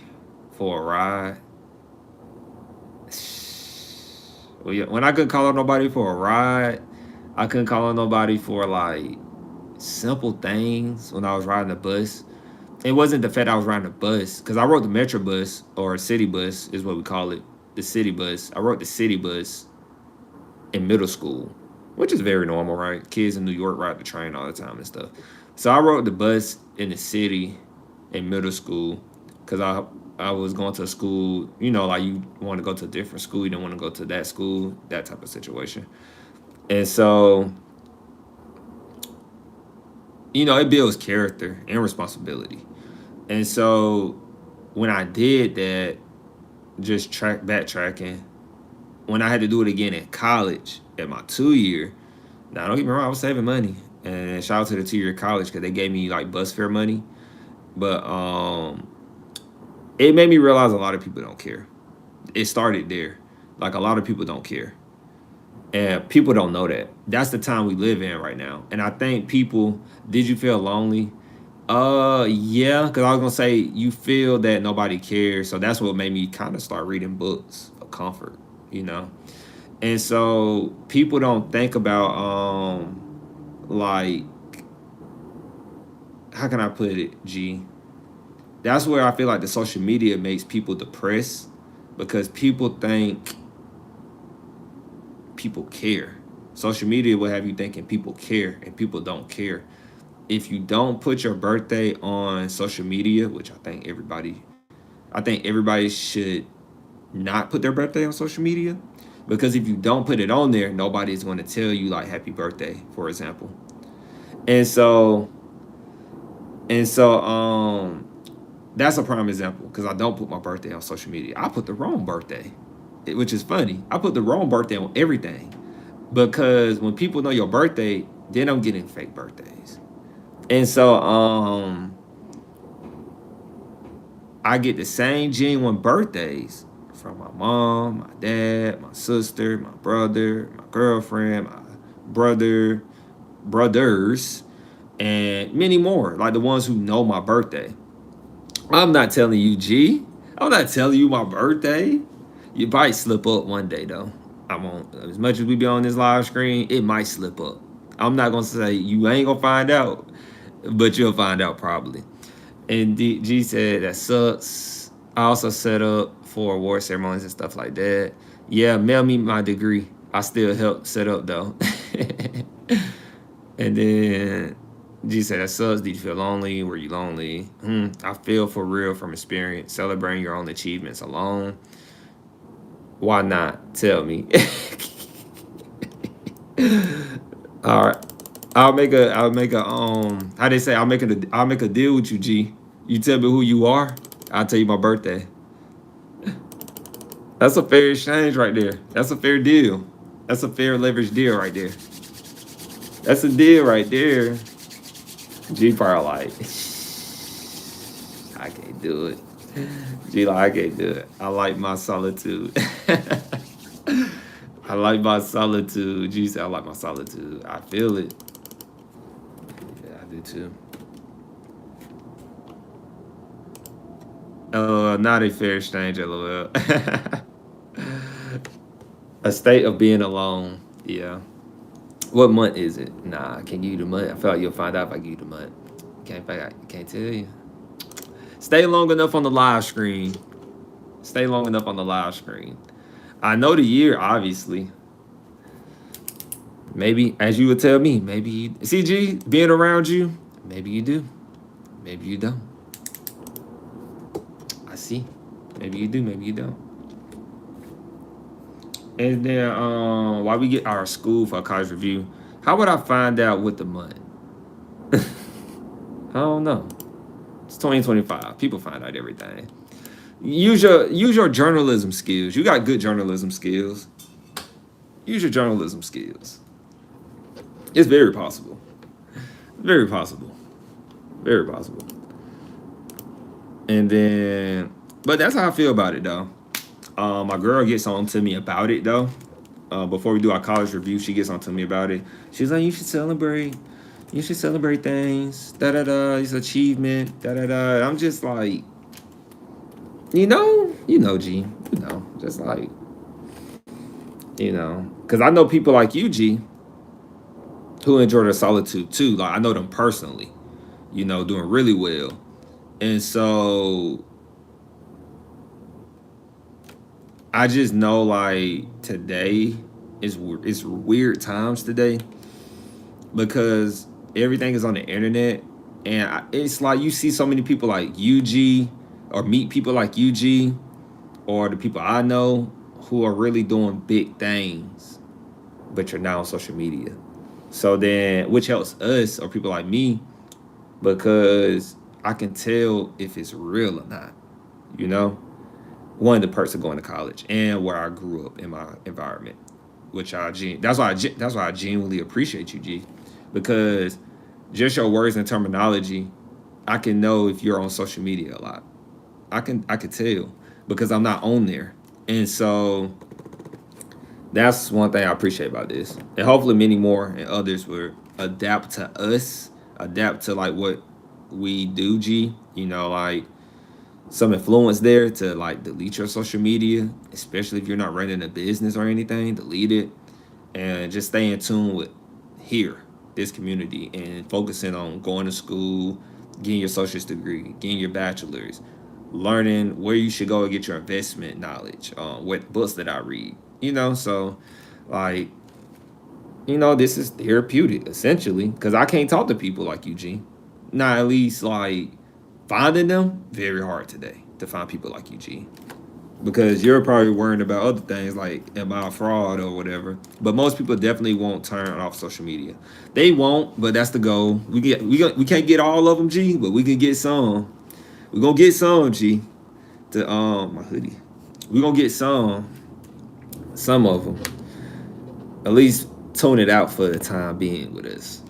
for a ride, well, yeah, when I couldn't call on nobody for a ride, I couldn't call on nobody for like simple things when I was riding the bus. It wasn't the fact I was riding the bus because I rode the Metro bus or city bus is what we call it, the city bus. I rode the city bus in middle school, which is very normal, right? Kids in New York ride the train all the time and stuff. So I rode the bus in the city in middle school because I was going to a school, like you want to go to a different school, you don't want to go to that school, that type of situation. And so, it builds character and responsibility. And so when I did that, just backtracking, when I had to do it again in college at my 2 year, now don't get me wrong, I was saving money. And shout out to the 2 year college because they gave me like bus fare money. But it made me realize a lot of people don't care. It started there. Like a lot of people don't care. And people don't know that. That's the time we live in right now. And I think people, did you feel lonely? Yeah, because I was gonna say you feel that nobody cares. So that's what made me kind of start reading books for comfort, you know. And so people don't think about like how can I put it, G? That's where I feel like the social media makes people depressed because people think people care. Social media will have you thinking people care and people don't care. If you don't put your birthday on social media, which I think everybody should not put their birthday on social media because if you don't put it on there, nobody's going to tell you like happy birthday, for example. And so and so that's a prime example because I don't put my birthday on social media. I put the wrong birthday, which is funny. I put the wrong birthday on everything because when people know your birthday, then I'm getting fake birthdays. And so I get the same genuine birthdays from my mom, my dad, my sister, my brother, my girlfriend, my brothers, and many more, like the ones who know my birthday. I'm not telling you, G. I'm not telling you my birthday. You might slip up one day, though. I won't. As much as we be on this live screen, it might slip up. I'm not gonna say you ain't gonna find out, but you'll find out probably. And G said that sucks. I also set up for award ceremonies and stuff like that. Yeah, mail me my degree. I still help set up though. And then G said that sucks. Did you feel lonely? Were you lonely? I feel for real from experience. Celebrating your own achievements alone. Why not? Tell me. All right. I'll make a how they say I'll make a deal with you, G. You tell me who you are, I'll tell you my birthday. That's a fair exchange right there. That's a fair deal. That's a fair leverage deal right there. That's a deal right there. G probably like, I can't do it. G like, I can't do it. I like my solitude. I like my solitude. G said I like my solitude. I feel it. Yeah, I do too. Not a fair exchange, LOL. A state of being alone. Yeah. What month is it? Nah, I can't give you the month. I feel like you'll find out if I give you the month. Can't tell you. Stay long enough on the live screen. Stay long enough on the live screen. I know the year, obviously. Maybe, as you would tell me, maybe you, CG, being around you, maybe you do. Maybe you don't. I see. Maybe you do, maybe you don't. And then while we get our school for a college review, how would I find out what the month? I don't know. It's 2025. People find out everything. Use your journalism skills. You got good journalism skills. Use your journalism skills. It's very possible. Very possible. Very possible. And then, but that's how I feel about it though. My girl gets on to me about it though. Before we do our college review, she gets on to me about it. She's like, you should celebrate. You should celebrate things. Da da da. It's achievement. Da da da. I'm just like, G. Just like, because I know people like you, G, who enjoy their solitude too. Like I know them personally. Doing really well, and so I just know like today is it's weird times today because everything is on the internet, and it's like you see so many people like UG or meet people like UG or the people I know who are really doing big things, but you're not on social media. So then, which helps us or people like me because I can tell if it's real or not. One of the perks of going to college and where I grew up in my environment, which that's why I genuinely appreciate you, G, because just your words and terminology, I can know if you're on social media a lot. I can tell because I'm not on there, and so that's one thing I appreciate about this, and hopefully many more and others will adapt to us, adapt to like what we do, G. Like some influence there to like delete your social media, especially if you're not running a business or anything, delete it and just stay in tune with this community and focusing on going to school, getting your associate's degree, getting your bachelor's, learning where you should go and get your investment knowledge, what books that I read, so like, this is therapeutic essentially because I can't talk to people like Eugene. Not at least like finding them, very hard today to find people like Eugene. Because you're probably worrying about other things like am I a fraud or whatever. But most people definitely won't turn off social media. They won't, but that's the goal. We can't get all of them, G, but we can get some. We're gonna get some, G. To my hoodie. We're gonna get some of them. At least tone it out for the time being with us.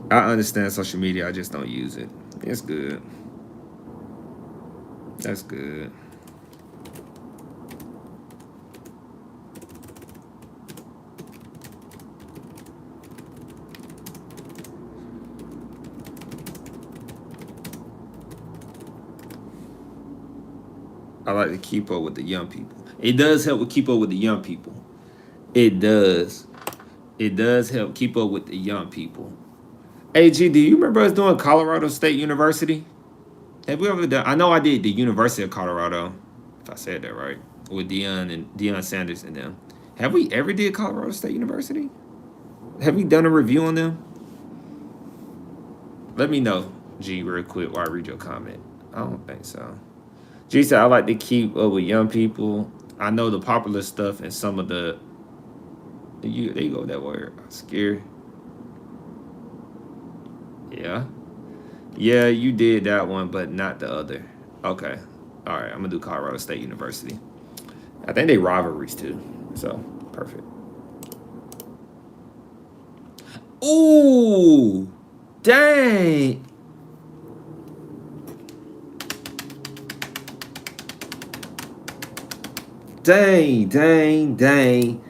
I understand social media, I just don't use it. It's good. That's good. I like to keep up with the young people. It does help with keep up with the young people. It does. It does help keep up with the young people. Hey, G, do you remember us doing Colorado State University? Have we ever done? I know I did the University of Colorado, if I said that right, with Deion Sanders and them. Have we ever did Colorado State University? Have we done a review on them? Let me know, G, real quick while I read your comment. I don't think so. G said, I like to keep up with young people. I know the popular stuff and some of the. There you go, that word. Scary. Yeah. Yeah, you did that one, but not the other. Okay. All right, I'm going to do Colorado State University. I think they rivalries too. So, perfect. Ooh. Dang. Dang, dang, dang.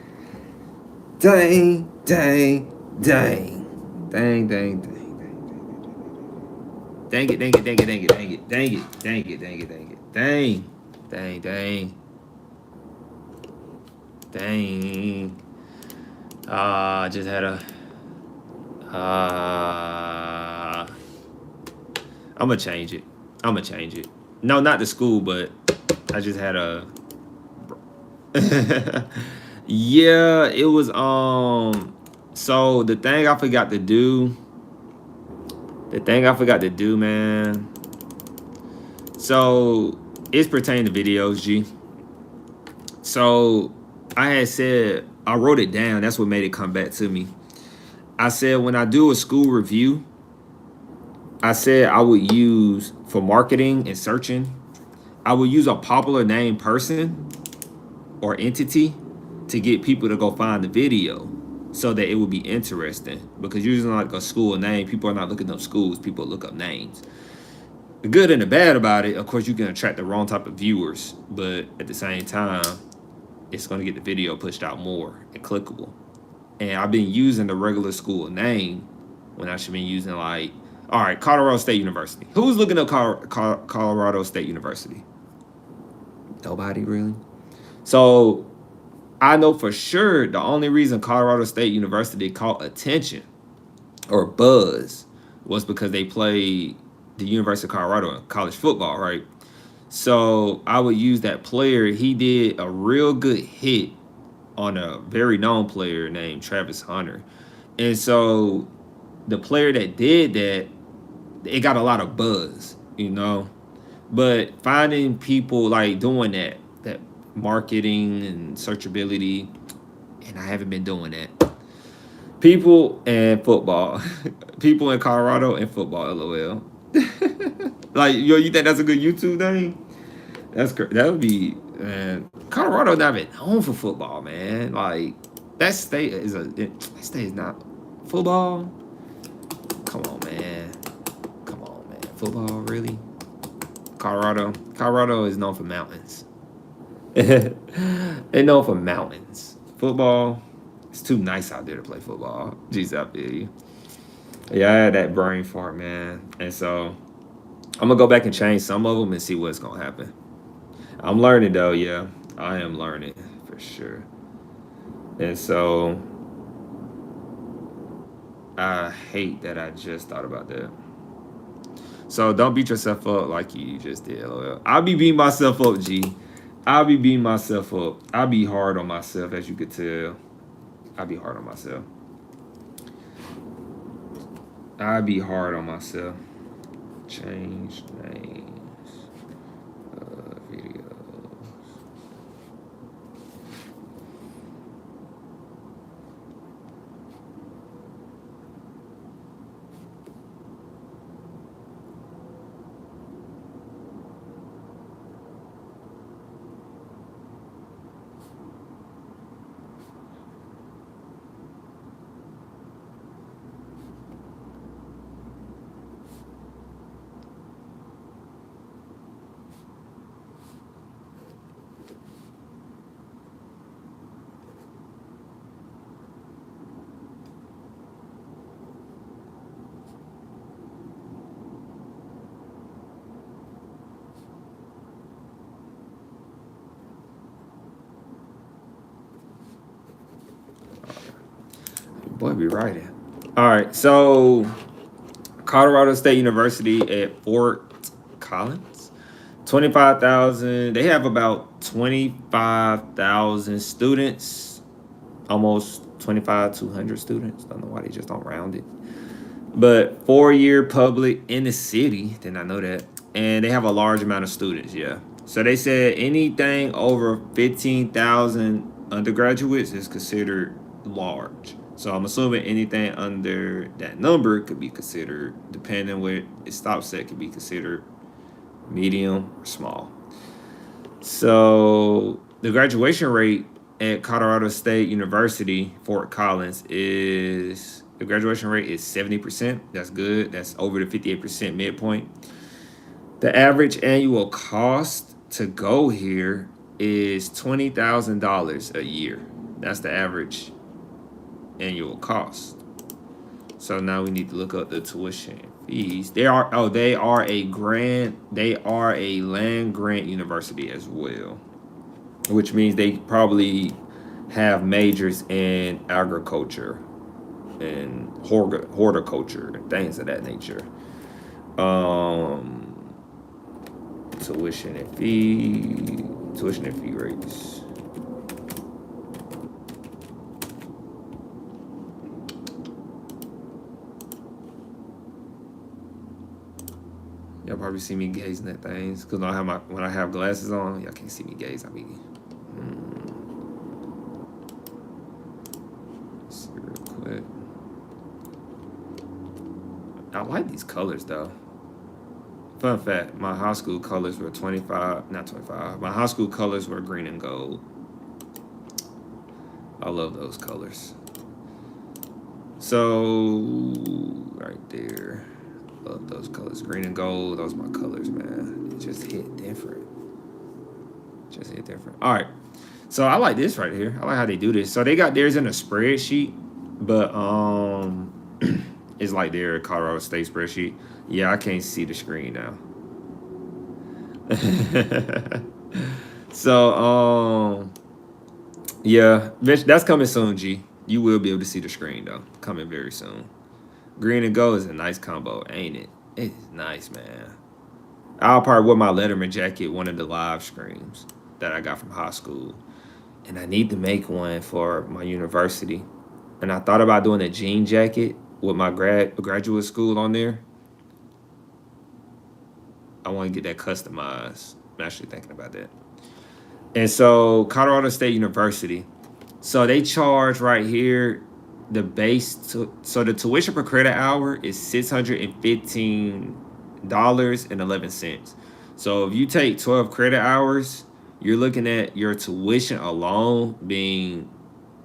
Dang, dang, dang. Dang, dang, dang. Dang it, dang it, dang it, dang it, dang it, dang it, dang it, dang it, dang it, dang. Dang, dang. Dang. I just had a I'm gonna change it. I'm gonna change it. No, not the school, but I just had a yeah, it was so the thing I forgot to do, man. So it's pertaining to videos, G. So I had said I wrote it down. That's what made it come back to me. I said when I do a school review, I said I would use for marketing and searching, I would use a popular name person or entity to get people to go find the video so that it would be interesting. Because using like a school name, people are not looking up schools, people look up names. The good and the bad about it, of course, you can attract the wrong type of viewers, but at the same time, it's going to get the video pushed out more and clickable. And I've been using the regular school name when I should be using like, all right, Colorado State University. Who's looking up Colorado State University? Nobody really. So I know for sure the only reason Colorado State University caught attention or buzz was because they played the University of Colorado in college football, right? So I would use that player. He did a real good hit on a very known player named Travis Hunter. And so the player that did that, it got a lot of buzz, you know? But finding people like doing that marketing and searchability, and I haven't been doing that. People and football. People in Colorado and football, LOL. Like, yo, you think that's a good YouTube name? That would be, man. Colorado not been known for football, man. Like that state is not football. Come on, man. Come on, man. Football, really? Colorado is known for mountains. They known for mountains. Football, it's too nice out there to play football. Jeez, I feel you. Yeah, I had that brain fart, man. And so I'm gonna go back and change some of them and see what's gonna happen. I'm learning though, yeah. I am learning for sure. And so I hate that I just thought about that. So don't beat yourself up like you just did, LOL. I'll be beating myself up, G. I'll be beating myself up. I'll be hard on myself, as you could tell. I'll be hard on myself. I'll be hard on myself. Change names of videos. boy be writing. All right, so Colorado State University at Fort Collins, 25,000. They have about 25,000 students, almost 25,200 students. Don't know why they just don't round it. But 4-year public in the city, did not know that. And they have a large amount of students, yeah. So they said anything over 15,000 undergraduates is considered large. So I'm assuming anything under that number could be considered, depending where it stops at, could be considered medium or small. So the graduation rate at Colorado State University, Fort Collins, is the graduation rate is 70%. That's good. That's over the 58% midpoint. The average annual cost to go here is $20,000 a year. That's the average annual cost. So now we need to look up the tuition fees. They are a land grant university as well, which means they probably have majors in agriculture and horticulture and things of that nature. Tuition and fee rates. Y'all probably see me gazing at things because when I have glasses on, y'all can't see me gaze. I mean, let's see real quick. I like these colors though. Fun fact: my high school colors were not 25. My high school colors were green and gold. I love those colors. So right there. Love those colors, green and gold. Those are my colors, man. It just hit different. All right, so I like this right here. I like how they do this. So they got theirs in a spreadsheet, but it's like their Colorado State spreadsheet. Yeah, I can't see the screen now. So yeah, that's coming soon, G. You will be able to see the screen though, coming very soon. Green and gold is a nice combo, ain't it? It's nice, man. I'll probably wear my Letterman jacket one of the live streams that I got from high school. And I need to make one for my university. And I thought about doing a jean jacket with my graduate school on there. I want to get that customized. I'm actually thinking about that. And so Colorado State University. So they charge right here the so the tuition per credit hour is $615.11. So if you take 12 credit hours, you're looking at your tuition alone being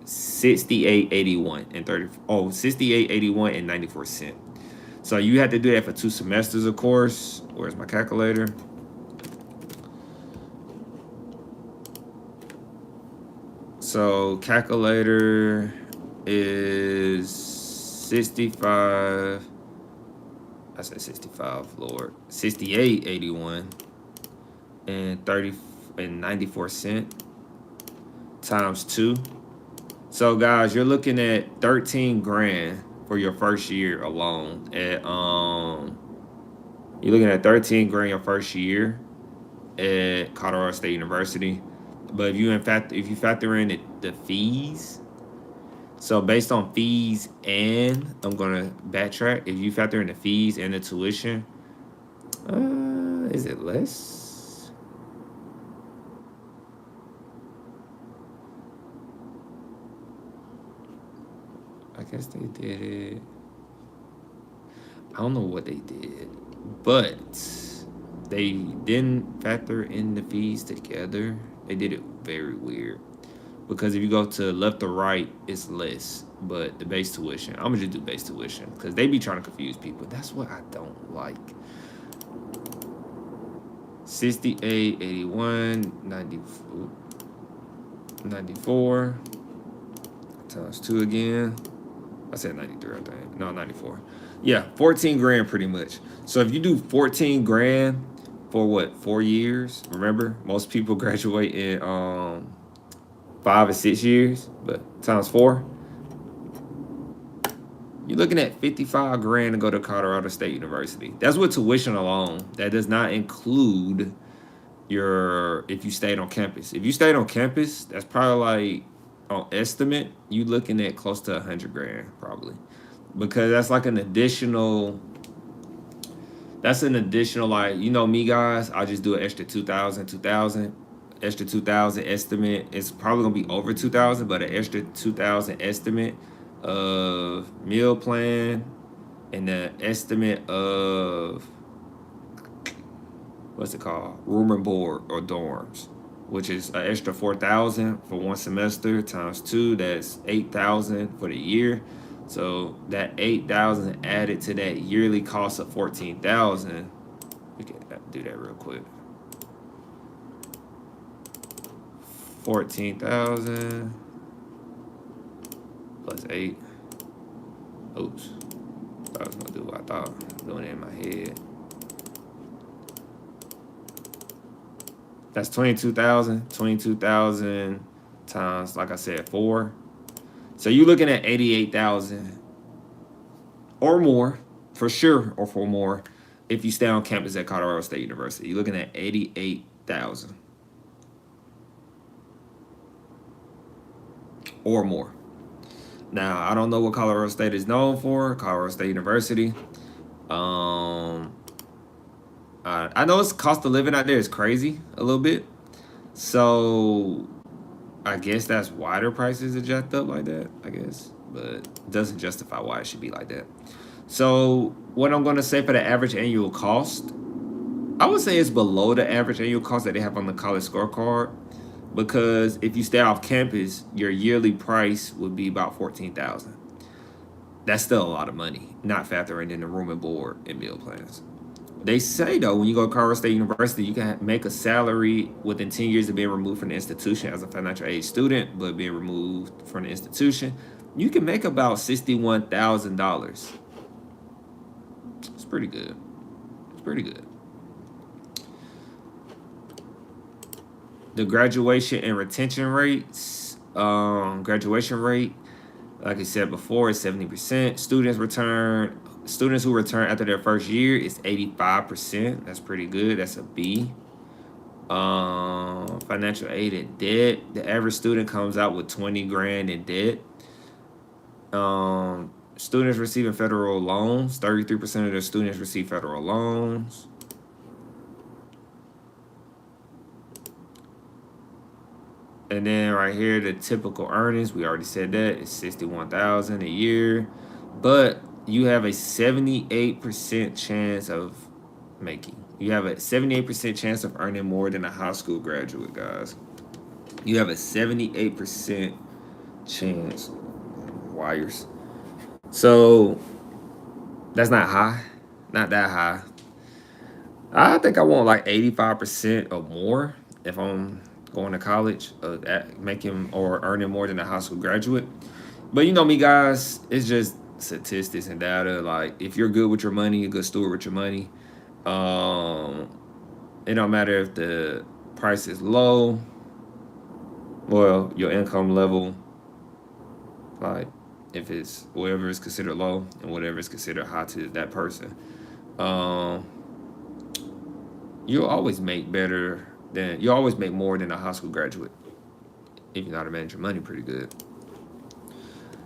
$68.81 and 94 cents. So you have to do that for 2 semesters, of course. Where's my calculator? So calculator is 65. I said 65, Lord. 68.81 and 94 cents times 2. So guys, you're looking at 13 grand for your first year alone. You're looking at 13 grand your first year at Colorado State University. But if you factor in the fees, so based on fees and I'm gonna backtrack. If you factor in the fees and the tuition, is it less? I guess they did it. I don't know what they did, but they didn't factor in the fees together. They did it very weird. Because if you go to left or right, it's less. But the base tuition, I'm going to just do base tuition. Because they be trying to confuse people. That's what I don't like. 68, 81, 94. Times 2 again. I said 93, I think. No, 94. Yeah, 14 grand pretty much. So if you do 14 grand for what, 4 years? Remember, most people graduate in 5 or 6 years, but times 4. You're looking at 55 grand to go to Colorado State University. That's with tuition alone. That does not include your if you stayed on campus. If you stayed on campus, that's probably like on estimate, you looking at close to 100 grand probably. Because that's like an additional like, you know me guys, I just do an extra 2,000, extra 2,000 estimate. It's probably gonna be over 2,000, but an extra 2,000 estimate of meal plan and the estimate of what's it called, room and board or dorms, which is an extra 4,000 for one semester times two. That's 8,000 for the year. So that 8,000 added to that yearly cost of 14,000. We can do that real quick. 14,000 plus 8. Oops. I was gonna do what I thought. I'm doing it in my head. That's 22,000. 22,000 times, like I said, 4. So you're looking at 88,000 or more, for sure, or for more, if you stay on campus at Colorado State University. You're looking at 88,000 or more. Now, I don't know what Colorado State is known for. Colorado State University. I know its cost of living out there is crazy a little bit. So I guess that's why their prices are jacked up like that, I guess. But it doesn't justify why it should be like that. So what I'm going to say for the average annual cost, I would say it's below the average annual cost that they have on the College Scorecard. Because if you stay off campus, your yearly price would be about 14,000. That's still a lot of money, not factoring in the room and board and meal plans. They say, though, when you go to Colorado State University, you can make a salary within 10 years of being removed from the institution as a financial aid student, but being removed from the institution. You can make about $61,000. It's pretty good. It's pretty good. The graduation and retention rates, graduation rate, like I said before, is 70%. Students who return after their first year is 85%. That's pretty good. That's a B. Financial aid and debt. The average student comes out with 20 grand in debt. Students receiving federal loans. 33% of their students receive federal loans. And then right here, the typical earnings, we already said that, is $61,000 a year. But you have a 78% chance of making. You have a 78% chance of earning more than a high school graduate, guys. You have a 78% chance. Wires. So that's not high. Not that high. I think I want like 85% or more if I'm going to college, making or earning more than a high school graduate. But you know me, guys, it's just statistics and data. Like, if you're good with your money, a good steward with your money, it don't matter if the price is low, well, your income level, like if it's whatever is considered low and whatever is considered high to that person, you'll always make more than a high school graduate if you know how to manage your money pretty good.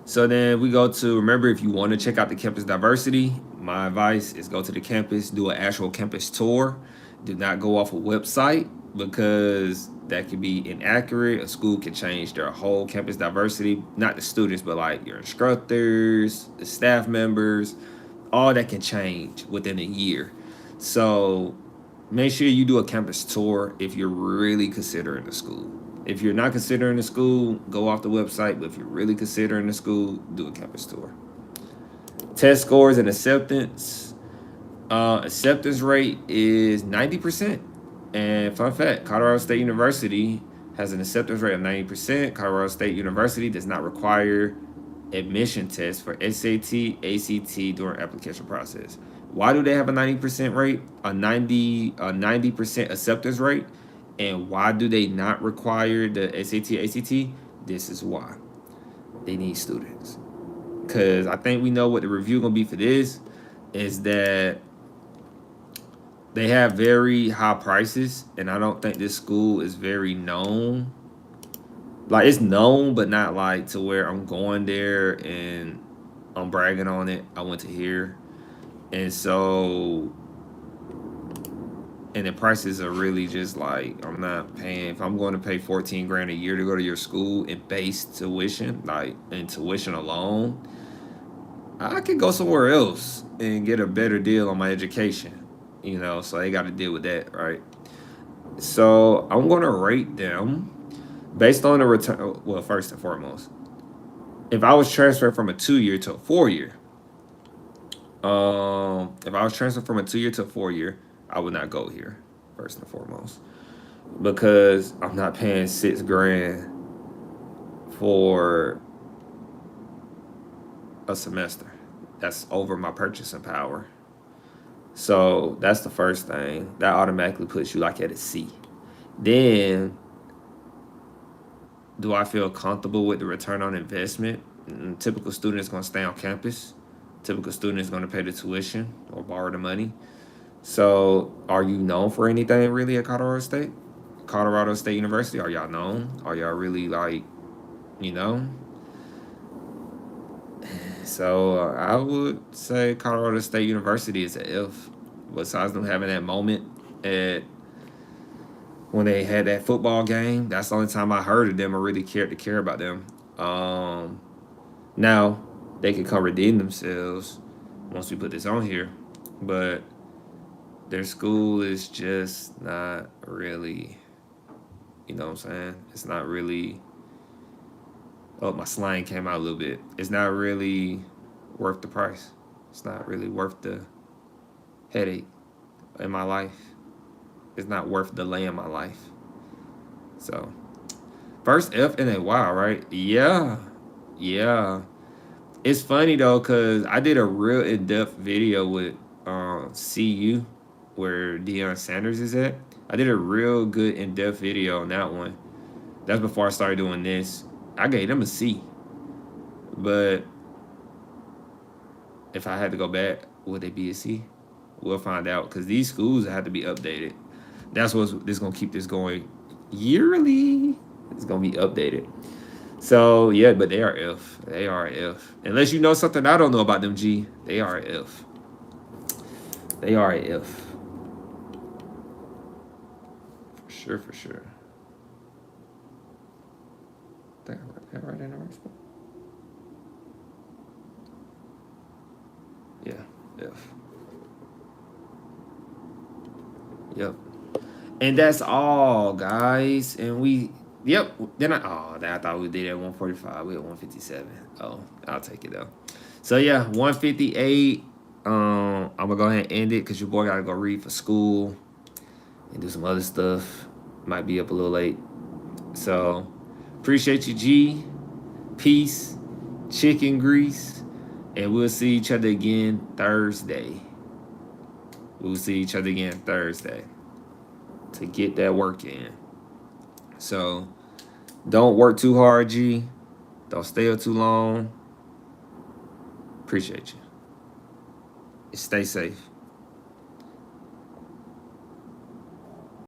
So then we go to, remember, if you want to check out the campus diversity, my advice is go to the campus, do an actual campus tour. Do not go off a website, because that could be inaccurate. A school can change their whole campus diversity, not the students, but like your instructors, the staff members, all that can change within a year. So make sure you do a campus tour if you're really considering the school. If you're not considering the school, go off the website. But if you're really considering the school, do a campus tour. Test scores and acceptance. Acceptance rate is 90%. And fun fact, Colorado State University has an acceptance rate of 90%. Colorado State University does not require admission tests for SAT, ACT during application process. Why do they have a 90% rate, a 90% acceptance rate? And why do they not require the SAT, ACT? This is why. They need students. because I think we know what the review gonna be for this is that they have very high prices, and I don't think this school is very known. Like it's known, but not like to where I'm going there and I'm bragging on it. I went to here, and so and the prices are really just like I'm not paying. If I'm going to pay 14 grand a year to go to your school in base tuition, like in tuition alone, I could go somewhere else and get a better deal on my education. So they got to deal with that, right? So I'm gonna rate them based on the return. Well, first and foremost, if I was transferred from a 2-year to a 4-year, if I was transferred from a 2-year to a 4-year, I would not go here. First and foremost, because I'm not paying 6 grand for a semester. That's over my purchasing power. So that's the first thing. That automatically puts you like at a C. Then, do I feel comfortable with the return on investment? Typical student is going to stay on campus. Typical student is going to pay the tuition or borrow the money. So, are you known for anything really at Colorado State? Colorado State University, are y'all known? Are y'all really like, you know? So I would say Colorado State University is an F. Besides them having that moment at when they had that football game, that's the only time I heard of them or really cared to care about them. Now they can come redeem themselves once we put this on here, but their school is just not really, you know what I'm saying? It's not really. Oh, my slang came out a little bit. It's not really worth the price. It's not really worth the headache in my life. It's not worth the delay in my life. So, first F and then wow, right? Yeah. It's funny though, because I did a real in-depth video with CU, where Deion Sanders is at. I did a real good in-depth video on that one. That's before I started doing this. I gave them a C. But if I had to go back, would they be a C? We'll find out, because these schools have to be updated. That's what's going to keep this going yearly. It's going to be updated. So, yeah, but they are F. They are F. Unless you know something I don't know about them, G, they are F. They are a F. For sure. I think I got right in the right spot. Yeah, F. Yep. And that's all, guys. And then I thought we did at 145. We at 157. Oh, I'll take it though. So yeah, 158. I'm gonna go ahead and end it because your boy gotta go read for school and do some other stuff. Might be up a little late. So appreciate you, G. Peace, chicken grease, and we'll see each other again Thursday. To get that work in. So don't work too hard, G. Don't stay up too long. Appreciate you. Stay safe.